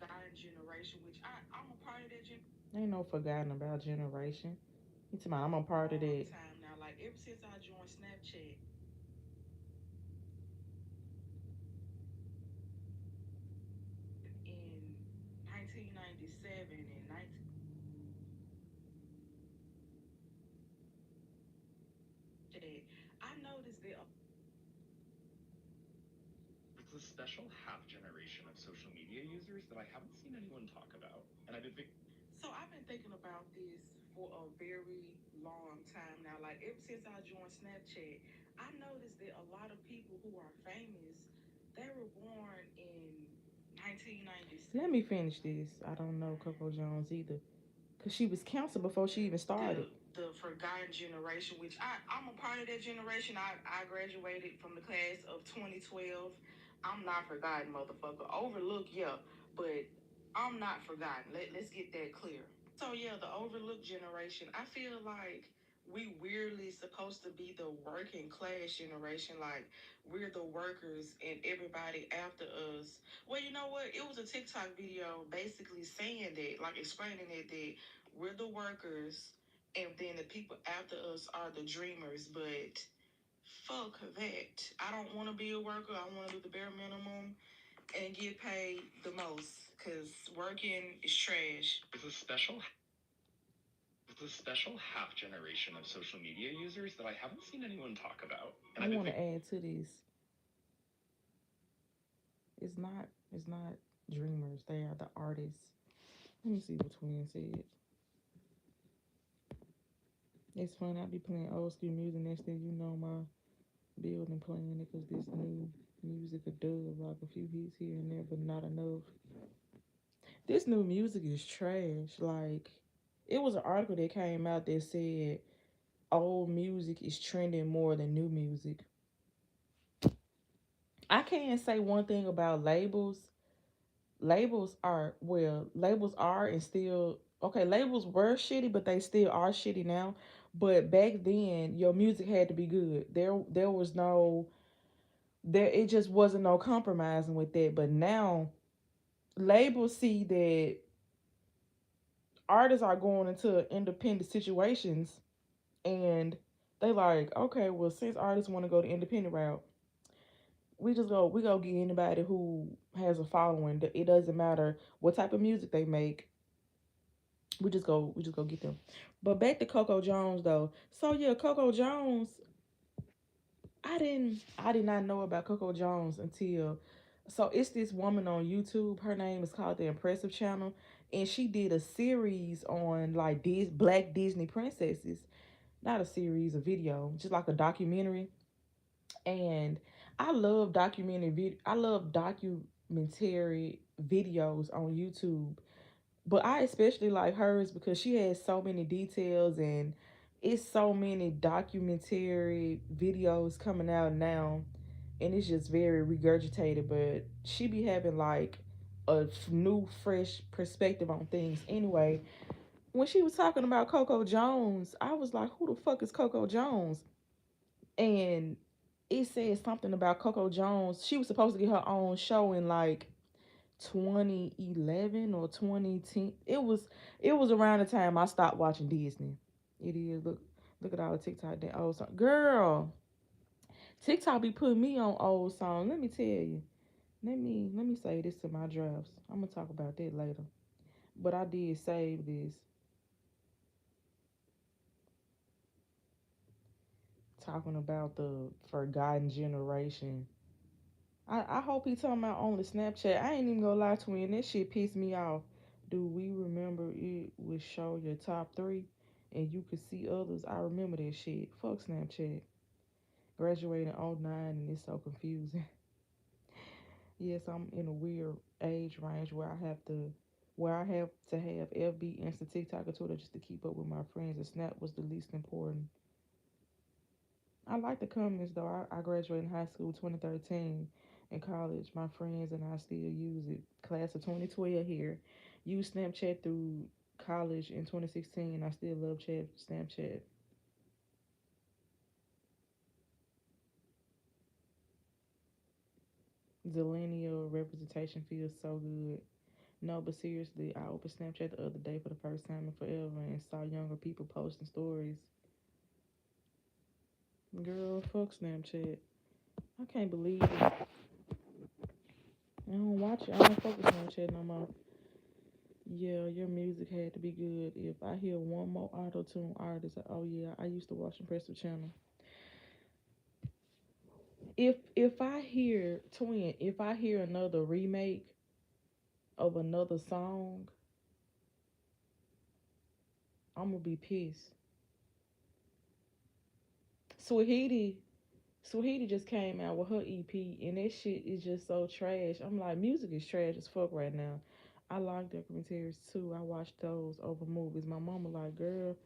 our generation, which I'm a part of that generation.
Ain't no forgotten about generation. You talking about I'm a part of that.
Time now, like ever since I joined Snapchat, in 1997 and 19. I noticed that.
It's a special half generation of social media users that I haven't seen anyone talk about. And I've been thinking.
So I've been thinking about this for a very long time now. Like ever since I joined Snapchat, I noticed that a lot of people who are famous, they were born in 1996.
Let me finish this. I don't know Coco Jones either. Because she was canceled before she even started.
The forgotten generation, which I'm a part of that generation. I graduated from the class of 2012. I'm not forgotten, motherfucker. Overlooked, yeah, but I'm not forgotten. Let's get that clear. So yeah, the overlooked generation. I feel like we weirdly supposed to be the working class generation. Like we're the workers and everybody after us. Well, you know what? It was a TikTok video basically saying that, like explaining it, that we're the workers and then the people after us are the dreamers. But fuck that. I don't want to be a worker. I want to do the bare minimum and get paid the most because working is trash.
It's a special half generation of social media users that I haven't seen anyone talk about. And
I want to add to this. It's not dreamers. They are the artists. Let me see what Twin said. It's fun. I be playing old school music. Next thing you know, my building playing it because this new music a dub, like a few hits here and there, but not enough. This new music is trash. Like, it was an article that came out that said old music is trending more than new music. I can't say one thing about labels. Labels are and still okay. Labels were shitty, but they still are shitty now. But back then, your music had to be good. There was no there. It just wasn't no compromising with that. But now, labels see that artists are going into independent situations, and they like, okay, well, since artists want to go the independent route, we go get anybody who has a following. It doesn't matter what type of music they make. We just go get them. But back to Coco Jones though. So yeah, Coco Jones. I did not know about Coco Jones until so it's this woman on YouTube. Her name is called The Impressive Channel, and she did a series on like these black Disney princesses. Not a series, a video, just like a documentary. And I love I love documentary videos on YouTube, but I especially like hers because she has so many details and it's so many documentary videos coming out now, and it's just very regurgitated, but she be having like a new fresh perspective on things. Anyway, when she was talking about Coco Jones, I was like, who the fuck is Coco Jones? And it said something about Coco Jones. She was supposed to get her own show in like 2011 or 2010. It was around the time I stopped watching Disney. It is. Look at all the TikTok that old song. Girl, TikTok be putting me on old songs. Let me tell you. Let me say this to my drafts. I'm gonna talk about that later. But I did save this. Talking about the forgotten generation. I hope he talking about only Snapchat. I ain't even gonna lie to him. That shit pissed me off. Do we remember it would show your top 3 and you could see others? I remember that shit. Fuck Snapchat. Graduated in '09 and it's so confusing. Yes, I'm in a weird age range where I have to where I have to have FB, Insta, TikTok, or Twitter just to keep up with my friends, and Snap was the least important. I like the comments though. I graduated in high school 2013. In college, my friends and I still use it. Class of 2012 here. Use Snapchat through college in 2016. I still love Snapchat. Zillennial representation feels so good. No, but seriously, I opened Snapchat the other day for the first time in forever and saw younger people posting stories. Girl, fuck Snapchat. I can't believe it. I don't watch it. I don't fuck with Snapchat no more. Yeah, your music had to be good. If I hear one more auto tune artist, oh yeah, I used to watch Impressive Channel. If I hear twin, if I hear another remake of another song, I'm gonna be pissed. Swahili Swahili just came out with her EP, and that shit is just so trash. I'm like, music is trash as fuck right now. I like documentaries too. I watch those over movies. My mama like, girl,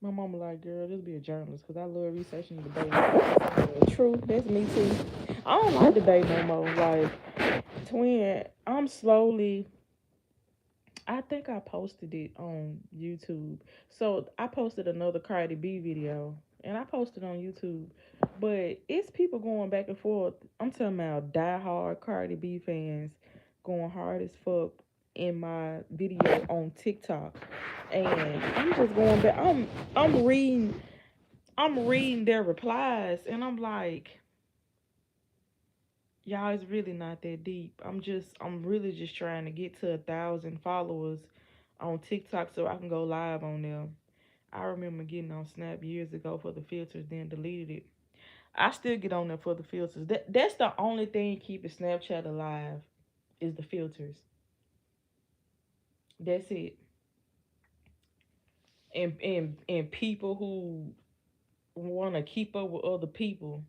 my mama like, girl, just be a journalist because I love researching the debate. True, that's me too. I don't like debate no more. Like, twin, I'm slowly. I think I posted it on YouTube. So I posted another Cardi B video, and I posted on YouTube. But it's people going back and forth. I'm talking about diehard Cardi B fans going hard as fuck in my video on TikTok, and I'm just going back. I'm reading their replies, and I'm like, y'all, it's really not that deep. I'm really just trying to get to 1,000 followers on TikTok so I can go live on there. I remember getting on Snap years ago for the filters, then deleted it. I still get on there for the filters. That's the only thing keeping Snapchat alive is the filters. That's it. And people who want to keep up with other people.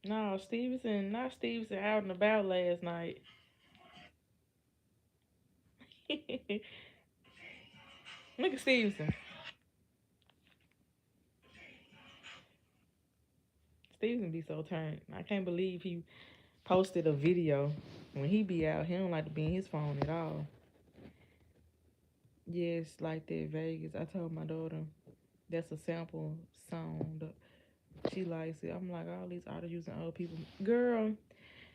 No, not Stevenson out and about last night. Look at Stevenson. Stevenson be so turned. I can't believe he posted a video. When he be out, he don't like to be in his phone at all. Yes, like that Vegas. I told my daughter that's a sample song. She likes it. I'm like, all these artists using old people. Girl,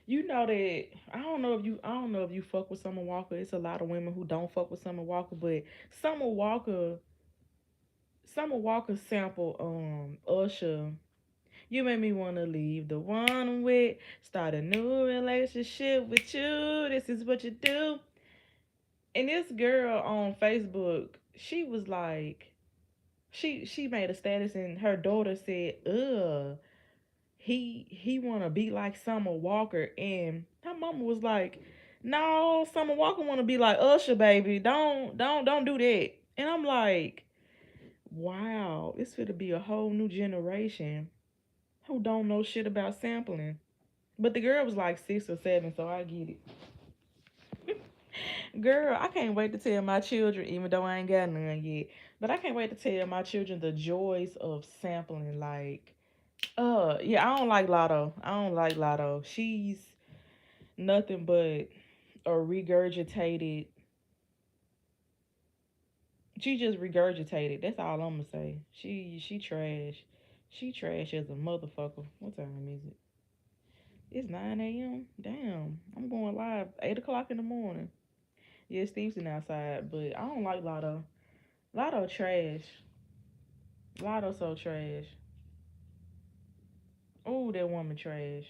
you know that I don't know if you fuck with Summer Walker. It's a lot of women who don't fuck with Summer Walker, but Summer Walker Summer Walker sample Usher. You made me wanna leave the one I'm with, start a new relationship with you. This is what you do. And this girl on Facebook, she was like, she made a status and her daughter said, ugh, he wanna be like Summer Walker. And her mama was like, no, Summer Walker wanna be like Usher, baby. Don't do that. And I'm like, wow, it's gonna be a whole new generation who don't know shit about sampling. But the girl was like 6 or 7, so I get it. Girl, I can't wait to tell my children, even though I ain't got none yet. But I can't wait to tell my children the joys of sampling. Like, yeah, I don't like Lotto. I don't like Lotto. She's nothing but a regurgitated. She just regurgitated. That's all I'm gonna say. She trash. She trash as a motherfucker. What time is it? It's 9 a.m. Damn, I'm going live 8 o'clock in the morning. Yeah, Steve's outside, but I don't like Lotto. Lotto trash. Lotto so trash. Oh, that woman trash.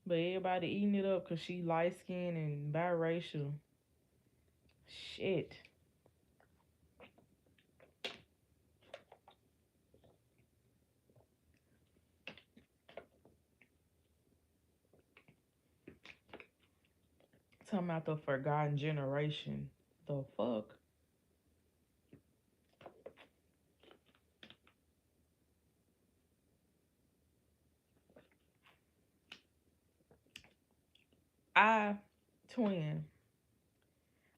But everybody eating it up because she light skinned and biracial. Shit. Talking about the forgotten generation. The fuck? I, twin,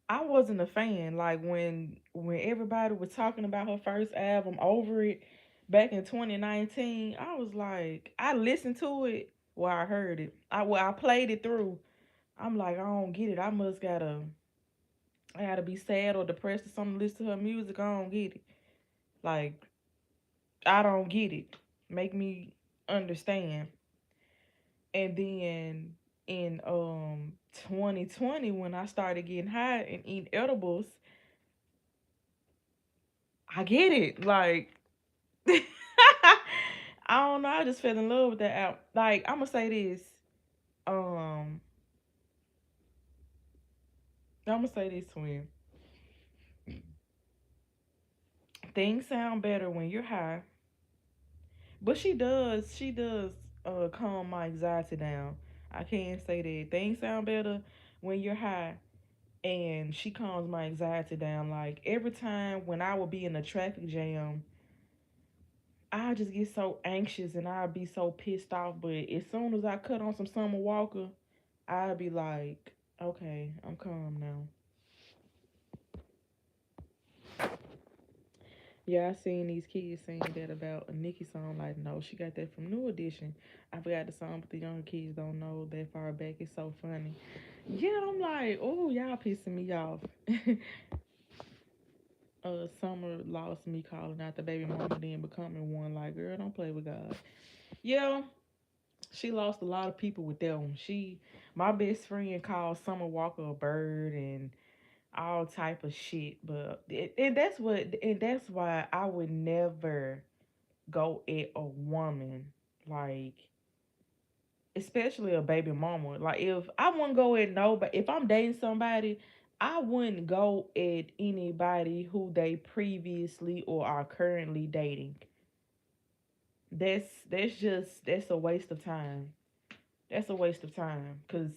I wasn't a fan. Like when everybody was talking about her first album, Over It, back in 2019, I was like, I listened to it. Well, I heard it. I played it through. I'm like, I don't get it. I gotta be sad or depressed or something to listen to her music. I don't get it. Like, I don't get it. Make me understand. And then in 2020, when I started getting high and eating edibles, I get it. Like, I don't know. I just fell in love with that album. Like, I'm gonna say this. Um, I'm gonna say this, twin. Things sound better when you're high, but she does calm my anxiety down. I can't say that things sound better when you're high, and she calms my anxiety down. Like every time when I would be in a traffic jam, I just get so anxious and I'd be so pissed off. But as soon as I cut on some Summer Walker, I'd be like, okay, I'm calm now. Yeah, I seen these kids saying that about a Nicki song. Like, no, she got that from New Edition. I forgot the song, but the younger kids don't know that far back. It's so funny. Yeah, I'm like, oh, y'all pissing me off. Summer lost me calling out the baby mama, then becoming one. Like, girl, don't play with God. Yeah, she lost a lot of people with that one. My best friend called Summer Walker a bird and all type of shit. But and that's why I would never go at a woman, like, especially a baby mama. Like, if I wouldn't go at nobody, if I'm dating somebody, I wouldn't go at anybody who they previously or are currently dating. That's a waste of time. That's a waste of time, cause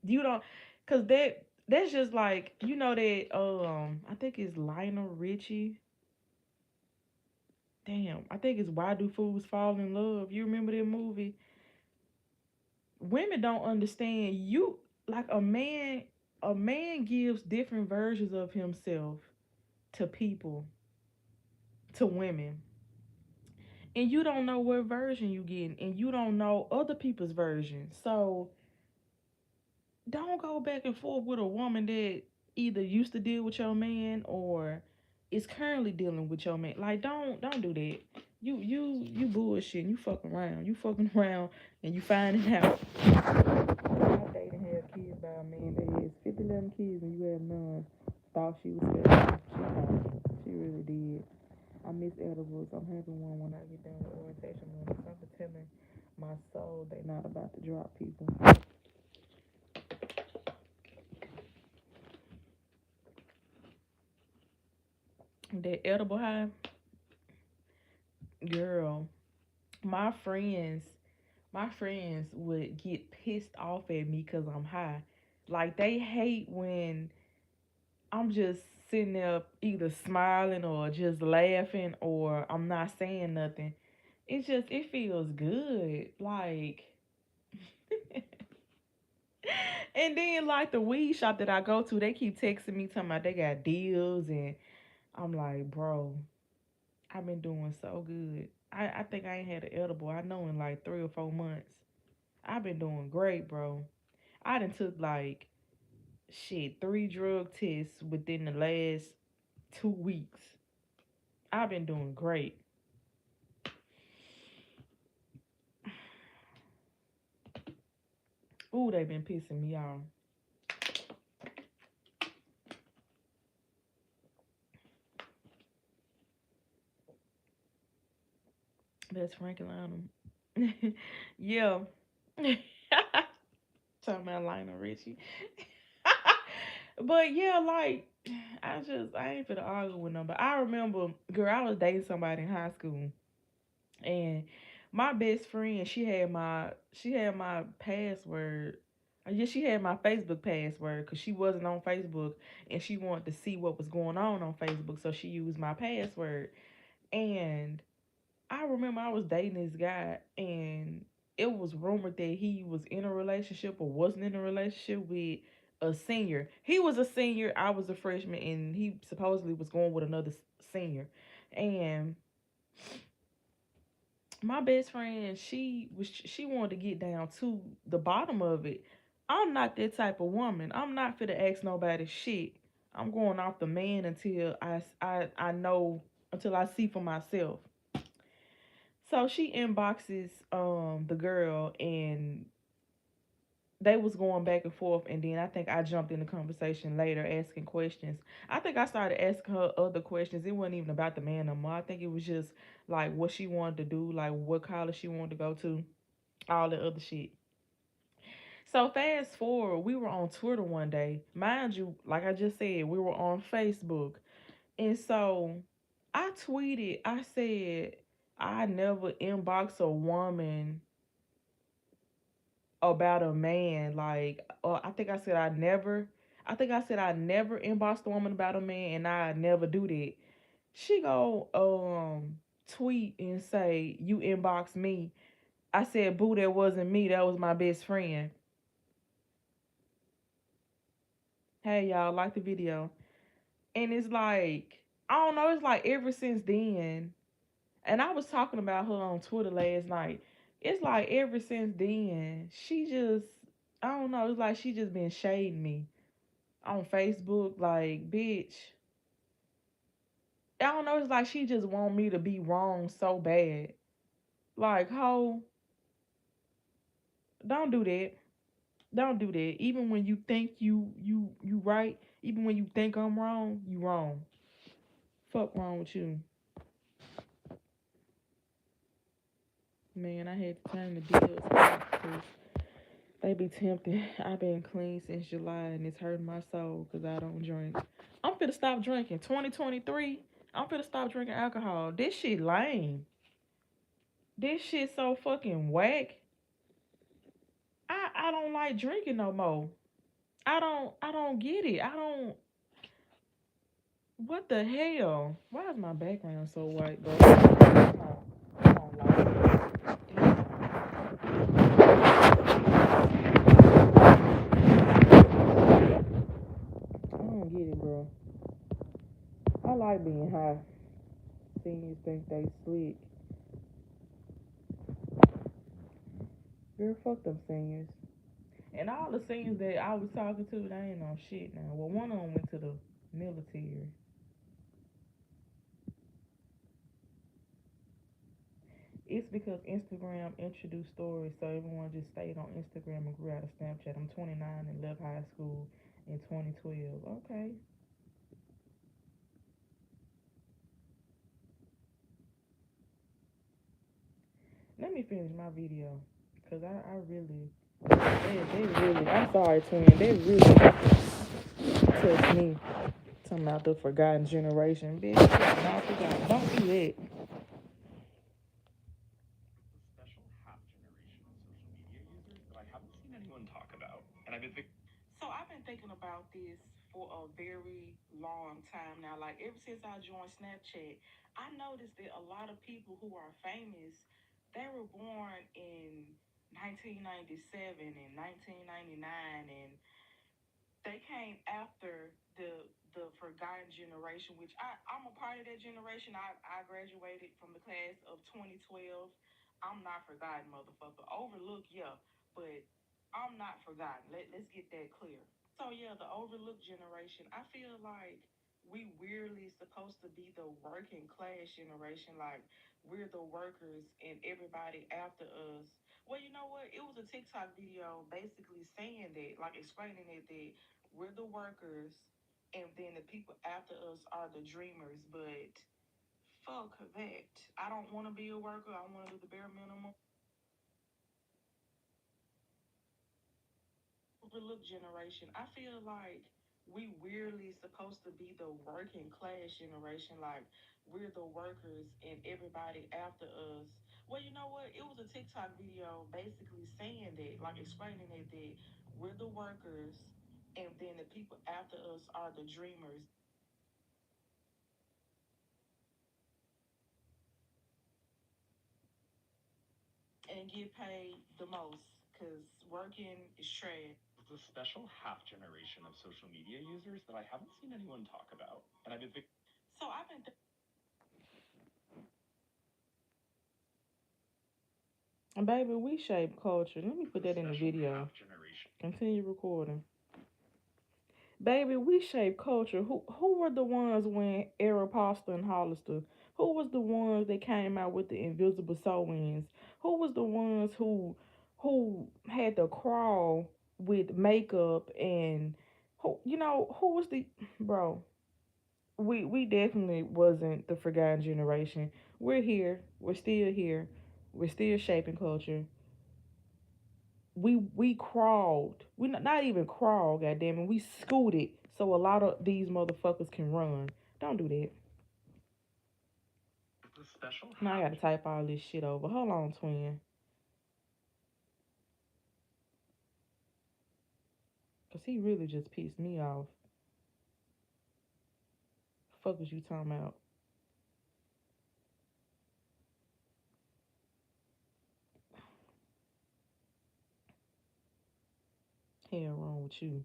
you don't, cause that's just like, that I think it's Lionel Richie. Damn, I think it's Why Do Fools Fall in Love. You remember that movie? Women don't understand you, like a man gives different versions of himself to people, to women, and you don't know what version you get, and you don't know other people's version. So don't go back and forth with a woman that either used to deal with your man or is currently dealing with your man. Like, don't do that. You bullshitting. You fucking around and you finding out. I dated and had kids by a man that has 50, 11 kids and you have none. Thought she was special. She not. She really did. I miss edibles. I'm having one when I get done with orientation. Something telling my soul they not about to drop people. That edible high, girl. My friends, my friends would get pissed off at me because I'm high. Like, they hate when I'm just sitting there either smiling or just laughing or I'm not saying nothing. It feels good. Like, and then like the weed shop that I go to, they keep texting me talking about they got deals, and I'm like, bro, I've been doing so good. I think I ain't had an edible, I know, in like 3 or 4 months. I've been doing great, bro. I done took like, shit, 3 drug tests within the last 2 weeks. I've been doing great. Ooh, they been pissing me off. That's Frank Atlanta. Yeah. Talking about Lionel Richie. But yeah, like I ain't finna argue with them. But I remember, girl, I was dating somebody in high school, and my best friend, she had my password. Yeah, she had my Facebook password because she wasn't on Facebook and she wanted to see what was going on Facebook, so she used my password. And I remember I was dating this guy, and it was rumored that he was in a relationship or wasn't in a relationship with a senior. He was a senior, I was a freshman, and he supposedly was going with another senior. And my best friend, she wanted to get down to the bottom of it. I'm not that type of woman. I'm not fit to ask nobody shit. I'm going off the man until I know, until I see for myself. So she inboxes the girl, and they was going back and forth, and then I think I jumped in the conversation later asking questions. I think I started asking her other questions. It wasn't even about the man no more. I think it was just like what she wanted to do, like what college she wanted to go to, all the other shit. So fast forward, we were on Twitter one day. Mind you, like I just said, we were on Facebook. And so I tweeted, I said, I never inbox a woman about a man. Like, I think I said I never inboxed a woman about a man, and I never do that. She go, tweet and say, you inbox me. I said, boo, that wasn't me. That was my best friend. Hey, y'all, like the video. And it's like, I don't know, it's like ever since then, and I was talking about her on Twitter last night. It's like ever since then, she just, I don't know, it's like she just been shading me on Facebook. Like, bitch, I don't know, it's like she just want me to be wrong so bad. Like, ho, don't do that. Don't do that. Even when you think you right, even when you think I'm wrong, you wrong. Fuck wrong with you. Man, I had to turn the deals off because they be tempting. I've been clean since July and it's hurting my soul because I don't drink. I'm finna stop drinking. 2023, I'm finna stop drinking alcohol. This shit lame. This shit so fucking whack. I don't like drinking no more. I don't get it. I don't, what the hell? Why is my background so white, bro? Come on, I don't get it, bro. I like being high. Seniors think they slick. Girl, fuck them seniors. And all the seniors that I was talking to, they ain't on shit now. Well, one of them went to the military. It's because Instagram introduced stories, so everyone just stayed on Instagram and grew out of Snapchat. I'm 29 and left high school in 2012. Okay. Let me finish my video. Because I really, they really, I'm sorry, twin. They really touched me. Talking about the forgotten generation. Bitch, not forgotten. Don't do that.
Special half generation of social media users that I haven't seen anyone talk about. And I've been thinking.
So I've been thinking about this for a very long time now. Like ever since I joined Snapchat, I noticed that a lot of people who are famous, they were born in 1997 and 1999, and they came after the forgotten generation, which I'm a part of that generation. I graduated from the class of 2012. I'm not forgotten, motherfucker. Overlooked, yeah, but I'm not forgotten. Let's get that clear. So yeah, the overlooked generation. I feel like we weirdly supposed to be the working class generation. Like we're the workers and everybody after us. Well, you know what? It was a TikTok video basically saying that, like explaining it, that we're the workers and then the people after us are the dreamers. But fuck that. I don't want to be a worker. I want to do the bare minimum. overlooked generation. I feel like we weirdly supposed to be the working class generation. Like we're the workers and everybody after us. Well, you know what? It was a TikTok video basically saying that, like explaining that we're the workers and then the people after us are the dreamers. And get paid the most because working is trash.
There's a special half generation of social media users that I haven't seen anyone talk about. And I've been thinking.
So I've been. Baby, we shape culture. Let me put that in the video. Continue recording. Baby, we shape culture. Who were the ones when Aeropostale and Hollister? Who was the ones that came out with the invisible sew-ins? Who was the ones who had to crawl with makeup and who was the bro? We definitely wasn't the forgotten generation. We're here. We're still here. We're still shaping culture. We crawled. We not even crawled, goddamn it. We scooted so a lot of these motherfuckers can run. Don't do that. Now I gotta type all this shit over. Hold on, twin. Cause he really just pissed me off. Fuck is you talking about? Hell wrong with you?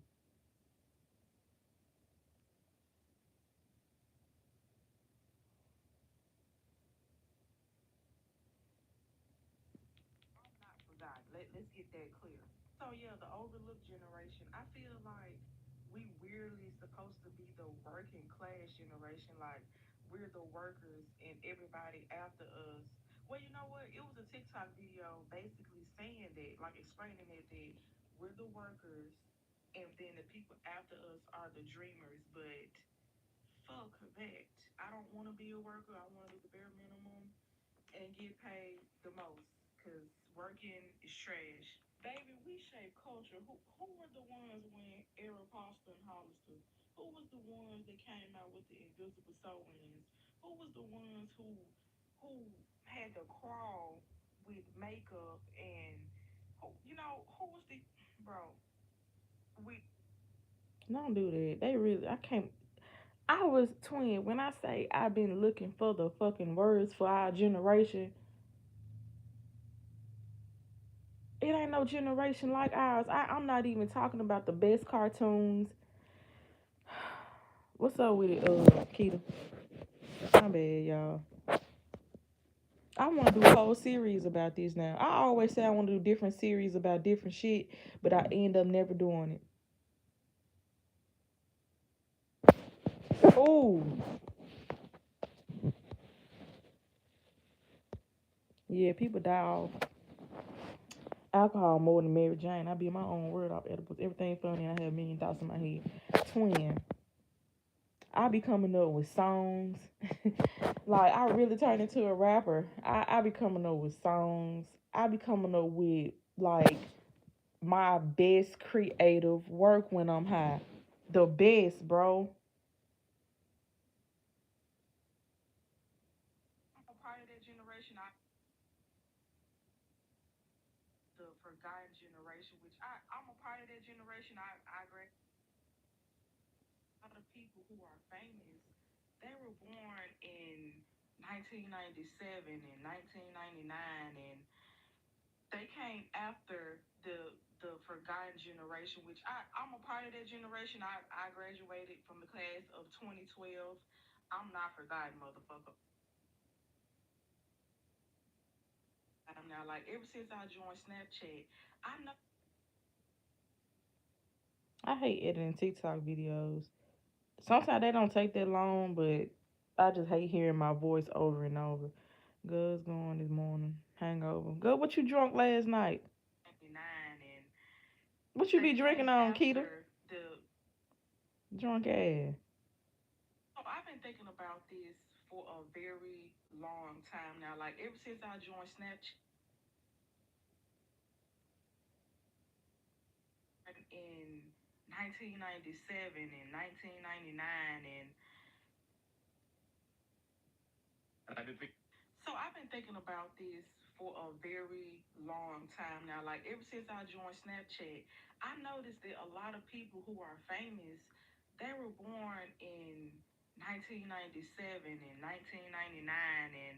Let's get that clear. So yeah, the overlooked generation. I feel like we weirdly supposed to be the working class generation. Like we're the workers and everybody after us. Well, you know what? It was a TikTok video basically saying that, like explaining that we're the workers and then the people after us are the dreamers. But fuck that. I don't want to be a worker. I want to do the bare minimum and get paid the most because working is trash. Baby, we shape culture. Who were the ones when Aeropostale and Hollister? Who was the ones that came out with the invisible sew-ins? Who was the ones who had to crawl with makeup and who was the bro? We don't do that. They really I can't I was twin when I say I've been looking for the fucking words for our generation. It ain't no generation like ours. I'm not even talking about the best cartoons. What's up with it, Keita? My bad, y'all. I want to do a whole series about this now. I always say I want to do different series about different shit, but I end up never doing it. Ooh. Yeah, people die off alcohol more than Mary Jane. I be my own word off edibles. Everything funny. I have a million thoughts in my head. Twin. I be coming up with songs. Like, I really turn into a rapper. I be coming up with songs. I be coming up with, like, my best creative work when I'm high. The best, bro. I'm a part of that generation. The forgotten generation, which I'm a part of that generation. I agree. A lot of people who are famous, they were born in 1997 and 1999, and they came after the forgotten generation, which I'm a part of that generation. I graduated from the class of 2012. I'm not forgotten, motherfucker. I'm now like ever since I joined Snapchat, I know. I hate editing TikTok videos. Sometimes they don't take that long, but I just hate hearing my voice over and over. God's going this morning. Hangover. Good, what you drunk last night? 99 and what you be drinking on, Keita? Drunk ass. So I've been thinking about this for a very long time now. Like ever since I joined Snapchat, in 1997 and 1999 and
I've been thinking.
So I've been thinking about this for a very long time now. Like ever since I joined Snapchat, I noticed that a lot of people who are famous, they were born in 1997 and 1999, and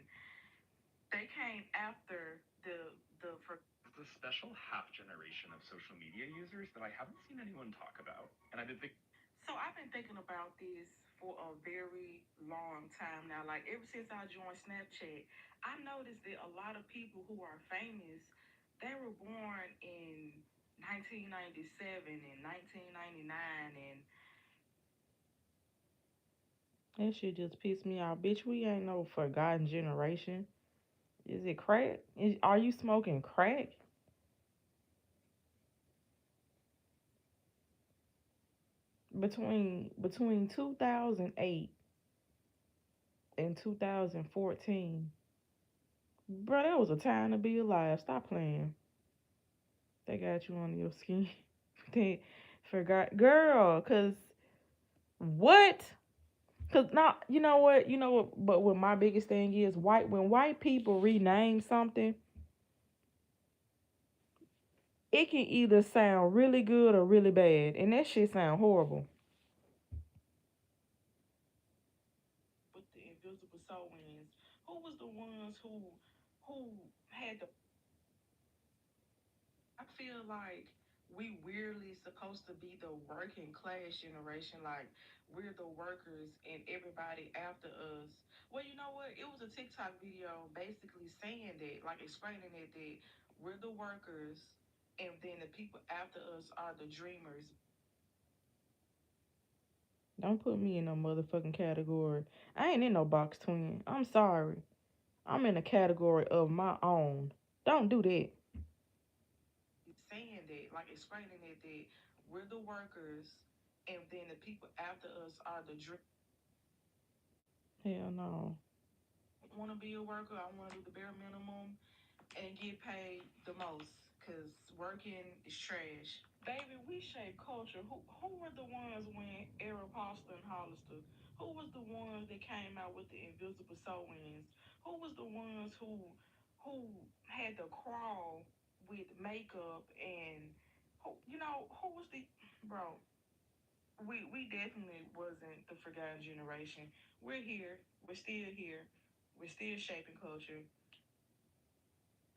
they came after the for
The special half generation of social media users that I haven't seen anyone talk about, and I've been thinking.
So I've been thinking about this for a very long time now. Like ever since I joined Snapchat, I noticed that a lot of people who are famous, they were born in 1997 and 1999, and that shit just pissed me off. Bitch, we ain't no forgotten generation. Is it crack? Are you smoking crack? Between 2008 and 2014, bro, that was a time to be alive. Stop playing. They got you on your skin. They forgot, girl. Cause what? Cause not, you know what. But what my biggest thing is, when white people rename something, it can either sound really good or really bad, and that shit sound horrible. With the invisible soul winds, who was the ones who had the? I feel like we weirdly supposed to be the working class generation, like we're the workers and everybody after us. Well, you know what? It was a TikTok video basically saying that, like explaining it, that we're the workers and then the people after us are the dreamers. Don't put me in no motherfucking category. I ain't in no box twin. I'm sorry. I'm in a category of my own. Don't do that. Saying that, like explaining it, that we're the workers and then the people after us are the dream. Hell no. I want to be a worker. I want to do the bare minimum and get paid the most because working is trash. Baby, we shape culture. Who were the ones when Aeropostale and Hollister? Who was the ones that came out with the invisible sew-ins? Who was the ones who had to crawl with makeup and who was the bro? We definitely wasn't the forgotten generation. We're here. We're still here. We're still shaping culture.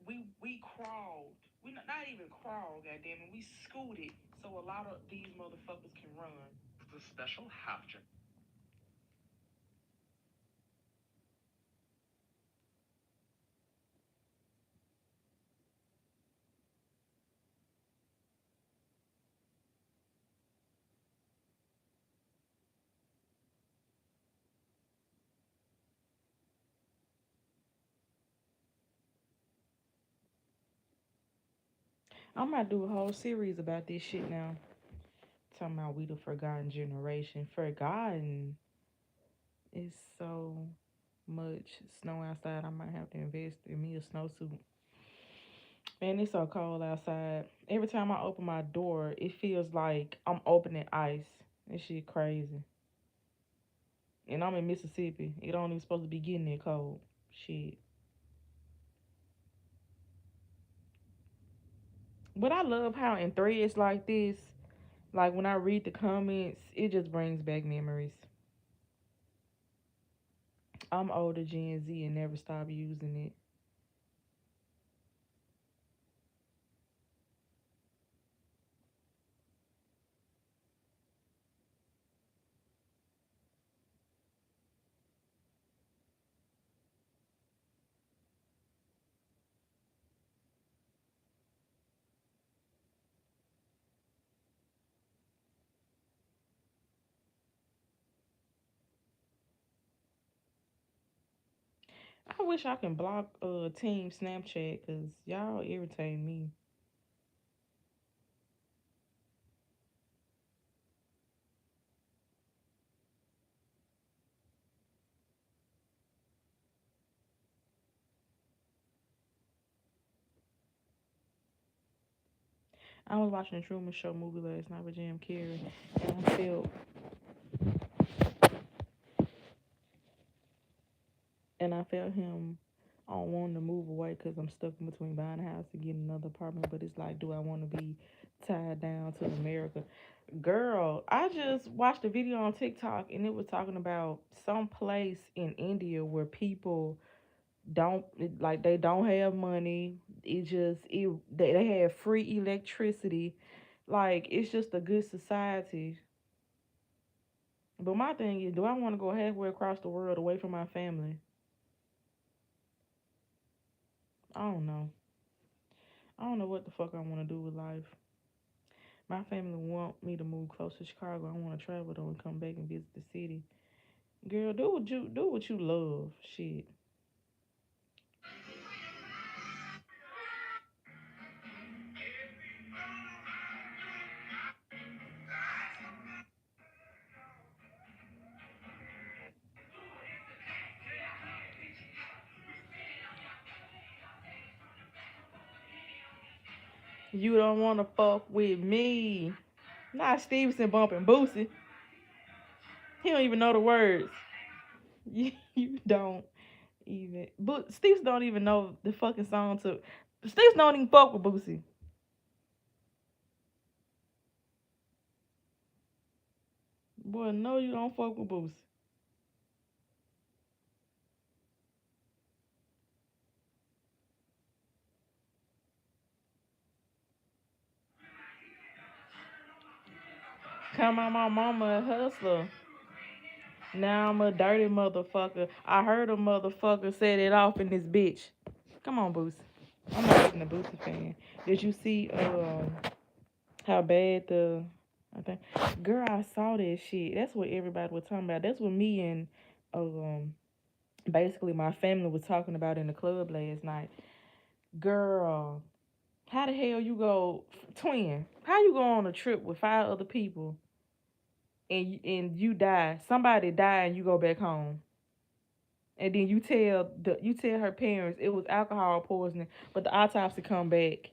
We crawled. We not even crawled, goddamn it. We scooted so a lot of these motherfuckers can run.
The special half gen.
I'm gonna do a whole series about this shit now. Talking about we the forgotten generation. Forgotten is so much snow outside. I might have to invest in me a snowsuit. Man, it's so cold outside. Every time I open my door, it feels like I'm opening ice. This shit crazy. And I'm in Mississippi. It don't even supposed to be getting that cold. Shit. But I love how in threads like this, like when I read the comments, it just brings back memories. I'm older Gen Z and never stop using it. I wish I can block Team Snapchat because y'all irritate me. I was watching the Truman Show movie last night with Jim Carrey, and I felt him on wanting to move away because I'm stuck in between buying a house and getting another apartment. But it's like, do I want to be tied down to America? Girl, I just watched a video on TikTok and it was talking about some place in India where people don't like they don't have money. They have free electricity. Like it's just a good society. But my thing is, do I want to go halfway across the world away from my family? I don't know. I don't know what the fuck I want to do with life. My family want me to move close to Chicago. I want to travel though and come back and visit the city. Girl, do what you love. Shit. You don't want to fuck with me. Not Stevenson bumping Boosie. He don't even know the words. You don't even. But Stevenson don't even know the fucking song to. Stevenson don't even fuck with Boosie. Boy, no, you don't fuck with Boosie. Come on, my mama a hustler. Now I'm a dirty motherfucker. I heard a motherfucker set it off in this bitch. Come on, Boosie. I'm not even a Boosie fan. Did you see how bad I think girl, I saw that shit. That's what everybody was talking about. That's what me and basically my family was talking about in the club last night. Girl, how the hell you go twin? How you go on a trip with 5 other people and you die? Somebody die and you go back home. And then you tell her parents it was alcohol poisoning, but the autopsy come back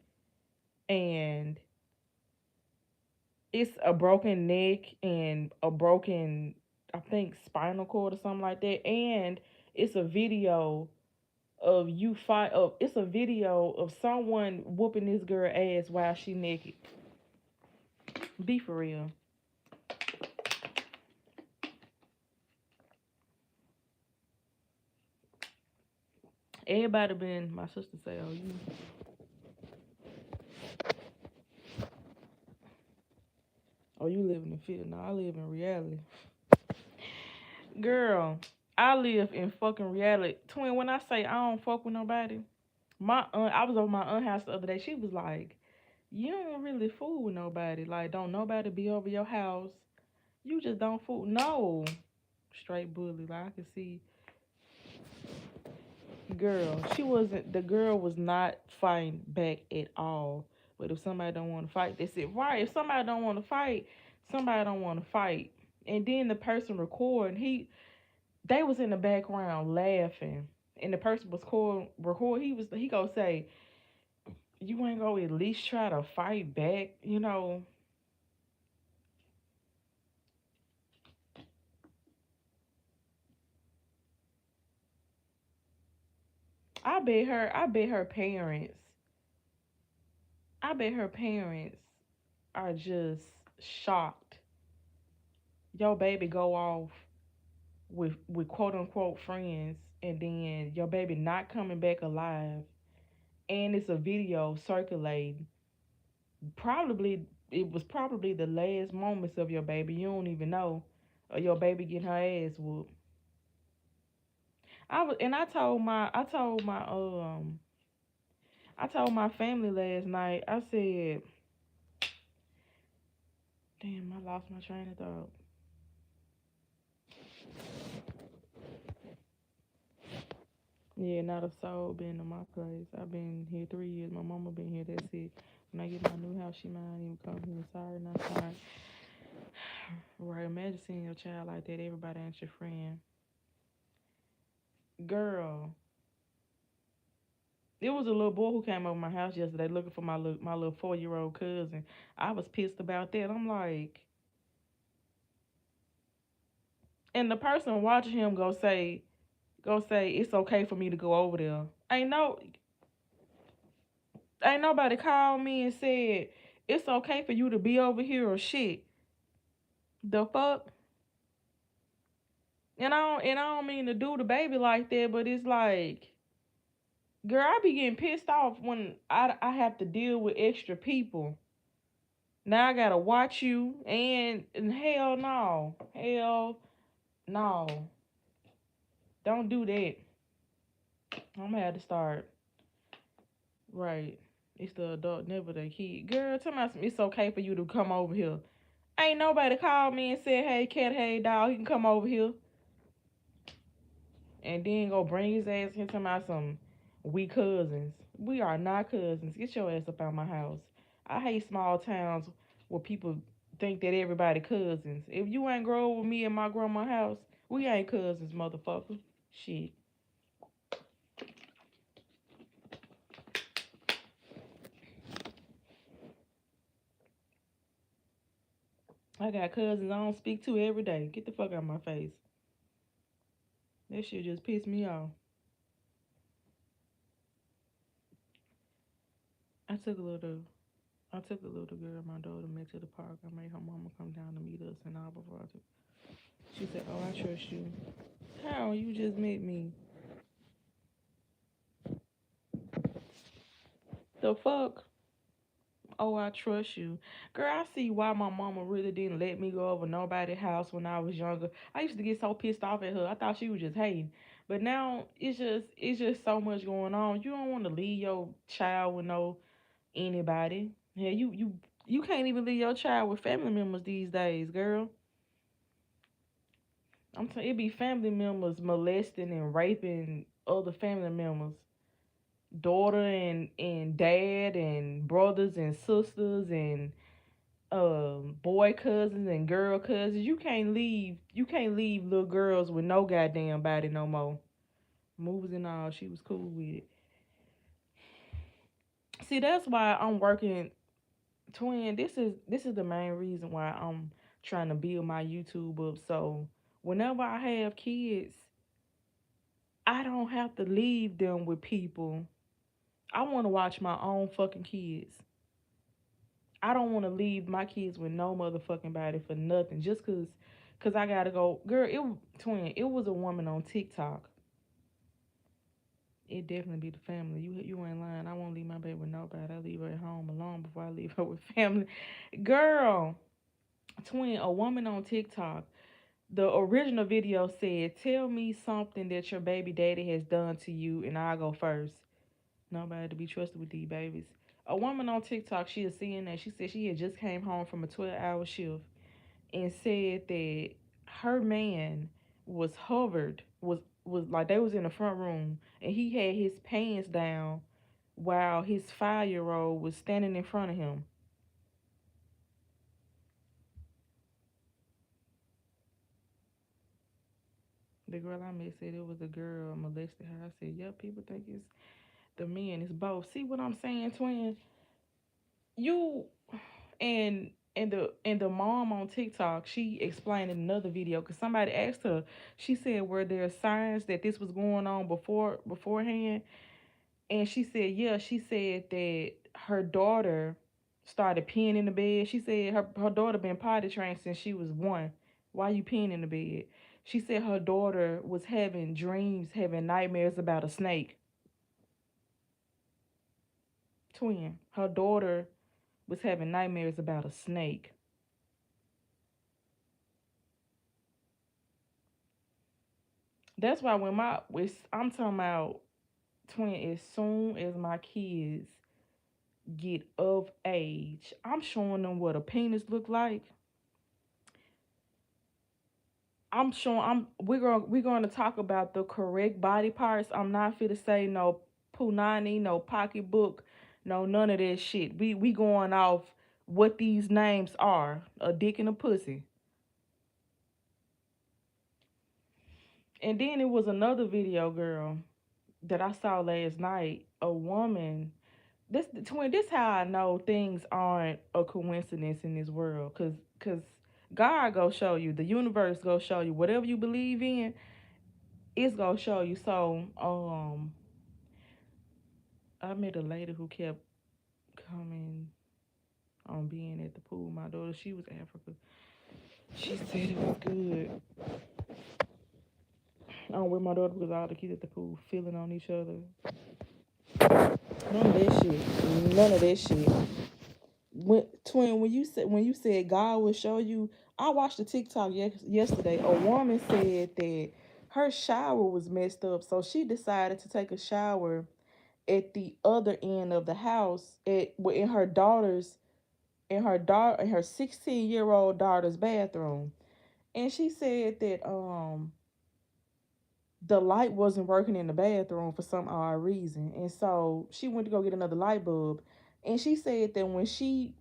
and it's a broken neck and a broken, I think, spinal cord or something like that. And it's a video of it's a video of someone whooping this girl ass while she naked. Be for real. Everybody been, my sister say, you live in the field. No, I live in reality. Girl, I live in fucking reality. Twin, when I say I don't fuck with nobody, I was over my aunt's house the other day. She was like, you don't really fool with nobody. Like, don't nobody be over your house. You just don't fool. No. Straight bully. Like, I could see. Girl, the girl was not fighting back at all. But if somebody don't want to fight, they said, right, if somebody don't want to fight, somebody don't want to fight. And then the person recording, they was in the background laughing. And the person was record, he gonna say, you ain't gonna at least try to fight back, you know. I bet her parents are just shocked. Your baby go off with quote unquote friends and then your baby not coming back alive and it's a video circulating. It was probably the last moments of your baby. You don't even know. Or your baby getting her ass whooped. I told my family last night, I said, damn, I lost my train of thought. Yeah, not a soul been to my place. I've been here 3 years. My mama been here, that's it. When I get my new house, she might even come here. Sorry, not sorry. Right, imagine seeing your child like that. Everybody ain't your friend. Girl, It was a little boy who came over my house yesterday looking for my little 4-year-old cousin. I was pissed about that. I'm like, and the person watching him go say it's okay for me to go over there. Ain't nobody called me and said it's okay for you to be over here or shit. The fuck? And I don't mean to do the baby like that, but it's like, girl, I be getting pissed off when I have to deal with extra people. Now I gotta watch you, and hell no. Hell no. Don't do that. I'm gonna have to start. Right. It's the adult, never the kid. Girl, tell me it's okay for you to come over here. Ain't nobody called me and said, hey cat, hey dog, you can come over here. And then go bring his ass here, talking about some we cousins. We are not cousins. Get your ass up out my house. I hate small towns where people think that everybody cousins. If you ain't grow up with me in my grandma's house, we ain't cousins, motherfucker. Shit. I got cousins I don't speak to every day. Get the fuck out of my face. That shit just pissed me off. I took a little girl, my daughter, met to the park. I made her mama come down to meet us and all before I took. She said, oh, I trust you. How? You just met me. The fuck? Oh, I trust you. Girl, I see why my mama really didn't let me go over nobody's house when I was younger. I used to get so pissed off at her. I thought she was just hating. But now it's just so much going on. You don't want to leave your child with no anybody. Yeah, you can't even leave your child with family members these days, girl. I'm telling it be family members molesting and raping other family members. Daughter and dad and brothers and sisters and boy cousins and girl cousins. You can't leave little girls with no goddamn body no more. Moves and all, she was cool with it. See, that's why I'm working, twin. This is the main reason why I'm trying to build my YouTube up. So whenever I have kids, I don't have to leave them with people. I want to watch my own fucking kids. I don't want to leave my kids with no motherfucking body for nothing. Just cause I gotta go. Girl, it was a woman on TikTok. It definitely be the family. You ain't lying. I won't leave my baby with nobody. I leave her at home alone before I leave her with family. Girl, twin, a woman on TikTok. The original video said, "Tell me something that your baby daddy has done to you, and I'll go first." Nobody to be trusted with these babies. A woman on TikTok, she is seeing that. She said she had just came home from a 12-hour shift and said that her man was like they was in the front room and he had his pants down while his 5-year-old was standing in front of him. The girl I met said it was a girl molested her. I said, yep, people think it's the men. It's both. See what I'm saying, twin? You and the mom on TikTok, she explained in another video because somebody asked her. She said, "Were there signs that this was going on beforehand?" And she said, "Yeah." She said that her daughter started peeing in the bed. She said her daughter been potty trained since she was 1. Why you peeing in the bed? She said her daughter was having dreams, having nightmares about a snake. Twin. Her daughter was having nightmares about a snake. That's why I'm talking about, twin, as soon as my kids get of age, I'm showing them what a penis look like. We're going to talk about the correct body parts. I'm not fit to say no punani, no pocketbook, no none of that shit. We going off what these names are: a dick and a pussy. And then it was another video, girl. that I saw last night. A woman. This twin. This how I know things aren't a coincidence in this world. Cause God go show you. The universe go show you. Whatever you believe in, it's gonna show you. So I met a lady who kept coming on being at the pool. My daughter, she was Africa. She said it was good. I don't with my daughter because all the kids at the pool feeling on each other. None of that shit. None of that shit. When you said God will show you, I watched a TikTok yesterday. A woman said that her shower was messed up, so she decided to take a shower at the other end of the house in her daughter's in her 16-year-old daughter's bathroom. And she said that the light wasn't working in the bathroom for some odd reason. And so she went to go get another light bulb. And she said that when she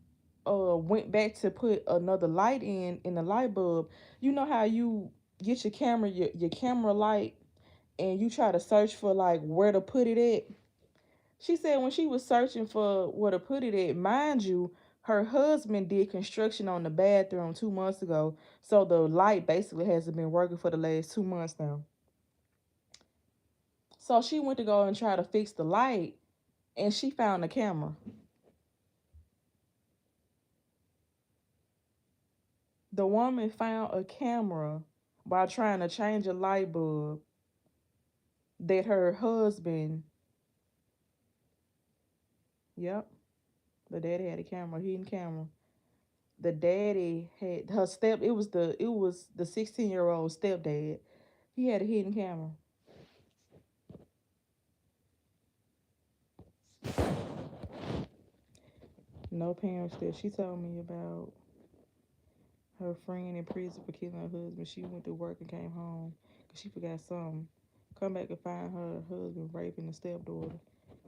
went back to put another light in the light bulb, you know how you get your camera light and you try to search for like where to put it at. She said when she was searching for where to put it at, mind you, her husband did construction on the bathroom 2 months ago. So the light basically hasn't been working for the last 2 months now. So she went to go and try to fix the light and she found the camera. The woman found a camera while trying to change a light bulb that her husband, yep, the daddy had a camera, hidden camera. The daddy had it was the 16-year-old stepdad. He had a hidden camera. No parents that she told me about her friend in prison for killing her husband. She went to work and came home because she forgot something. Come back and find her husband raping the stepdaughter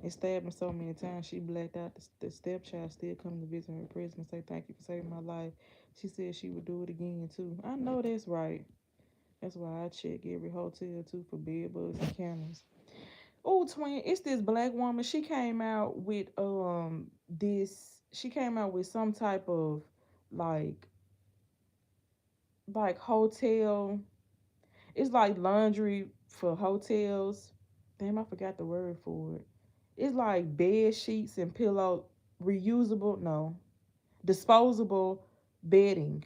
and stabbed him so many times she blacked out. The stepchild still come to visit her in prison and say thank you for saving my life. She said she would do it again too. I know that's right. That's why I check every hotel too for bed bugs and cameras. Oh, twin, it's this black woman. She came out with some type of like hotel. It's like laundry for hotels. Damn, I forgot the word for it. It's like bed sheets and pillow, reusable, no, disposable bedding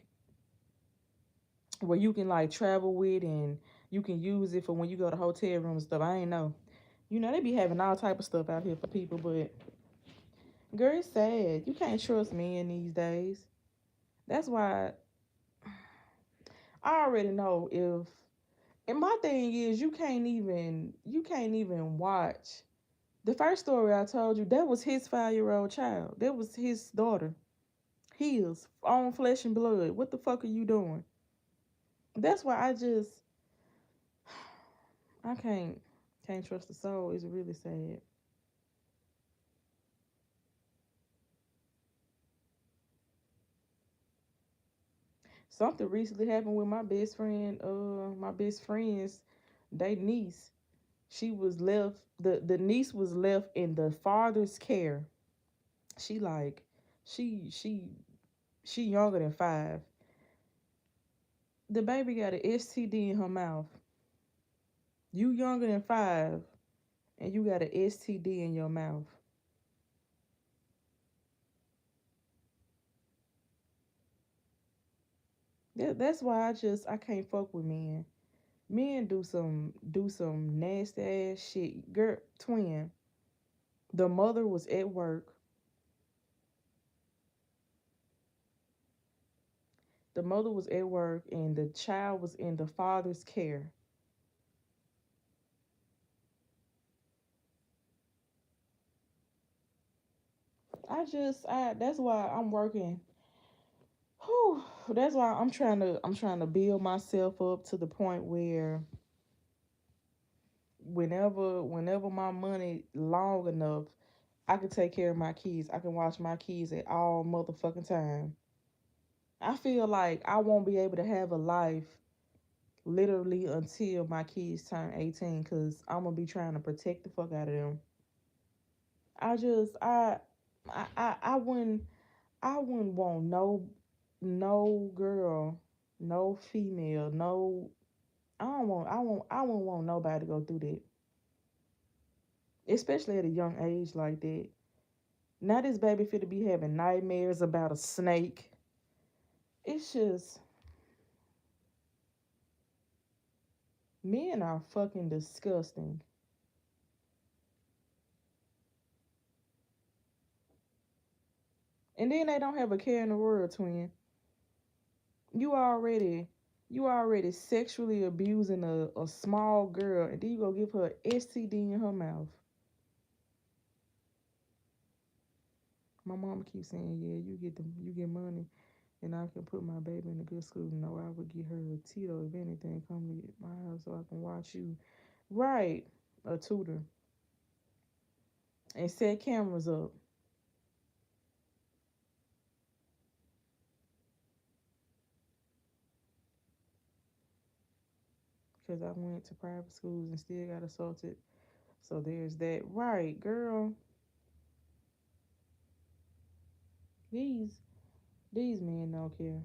where you can like travel with and you can use it for when you go to hotel rooms and stuff. I ain't know. You know, they be having all type of stuff out here for people, but girl, it's sad. You can't trust men these days. That's why I already know if and my thing is you can't even watch. The first story I told you, that was his 5-year-old child. That was his daughter. His own flesh and blood. What the fuck are you doing? That's why I can't trust the soul. It's really sad. Something recently happened with my best friend's they niece. She was left the niece was left in the father's care. She like she younger than 5. The baby got an STD in her mouth. You younger than 5 and you got an STD in your mouth. That's why I can't fuck with men. Men do some nasty ass shit. Girl, twin. The mother was at work. The mother was at work and the child was in the father's care. That's why I'm working. Whew, that's why I'm trying to build myself up to the point where whenever my money long enough, I can take care of my kids. I can watch my kids at all motherfucking time. I feel like I won't be able to have a life literally until my kids turn 18, because I'm gonna be trying to protect the fuck out of them. I just I wouldn't want no girl, no female, no I wouldn't want nobody to go through that. Especially at a young age like that. Now this baby finna be having nightmares about a snake. It's just, men are fucking disgusting. And then they don't have a care in the world, twin. You already sexually abusing a small girl, and then you go give her STD in her mouth. My mama keeps saying, yeah, you get money, and I can put my baby in a good school. No, I would get her a Tito if anything. Come to my house so I can watch you. Right, a tutor, and set cameras up. Because I went to private schools and still got assaulted. So there's that. Right, girl. These men don't care.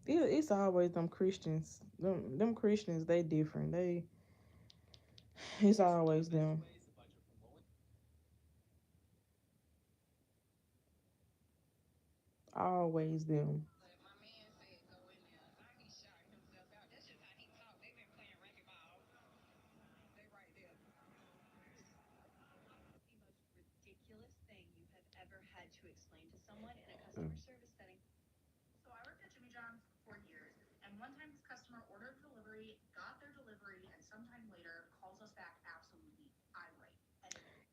It's always them Christians. Them Christians, they different. It's always them. Always them.
Ridiculous thing you have ever had to explain to someone in a customer service setting.
So I worked at Jimmy John's for years, and one time this customer ordered delivery, got their delivery, and sometime later calls us back absolutely irate.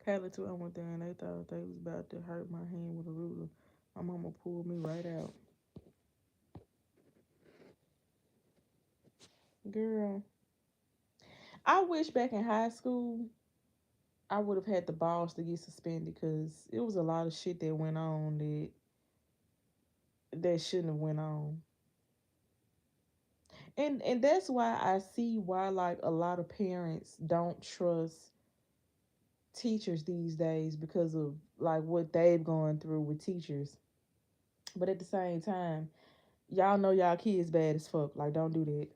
Kylie too, I went there and they thought they was about to hurt my hand with a ruler. My mama pulled me right out. Girl, I wish back in high school I would have had the balls to get suspended, because it was a lot of shit that went on that shouldn't have went on. And that's why I see why like a lot of parents don't trust teachers these days, because of like what they've gone through with teachers. But at the same time, y'all know y'all kids bad as fuck. Like, don't do that.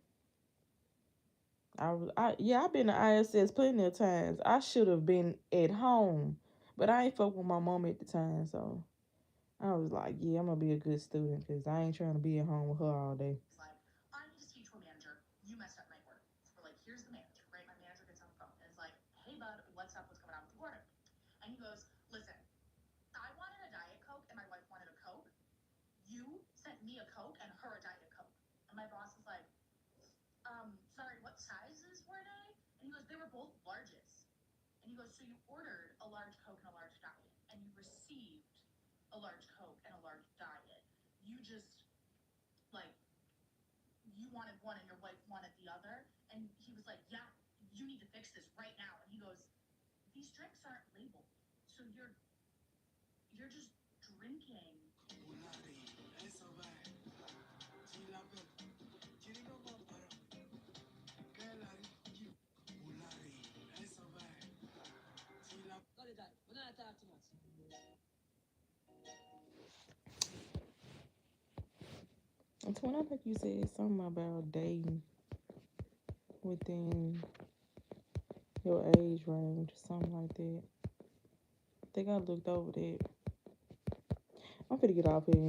I've been to ISS plenty of times. I should have been at home, but I ain't fuck with my mom at the time, so I was like, yeah, I'm gonna be a good student, because I ain't trying to be at home with her all day.
It's like, I need to speak to a manager. You messed up my order. So we're like, here's the manager, right? My manager gets on the phone and it's like, hey bud, what's up? What's going on with the order? And he goes, listen, I wanted a Diet Coke and my wife wanted a Coke. You sent me a Coke and her a Diet Coke. And my boss is like, sorry, what sizes were they? And he goes, they were both larges. And he goes, so you ordered a large Coke and a large Diet, and you received a large Coke and a large Diet. You just, like, you wanted one and your wife wanted the other. And he was like, yeah, you need to fix this right now. And he goes, these drinks aren't labeled. So you're just drinking.
And Twin, I think you said something about dating within your age range or something like that. I think I looked over that. I'm finna get off here.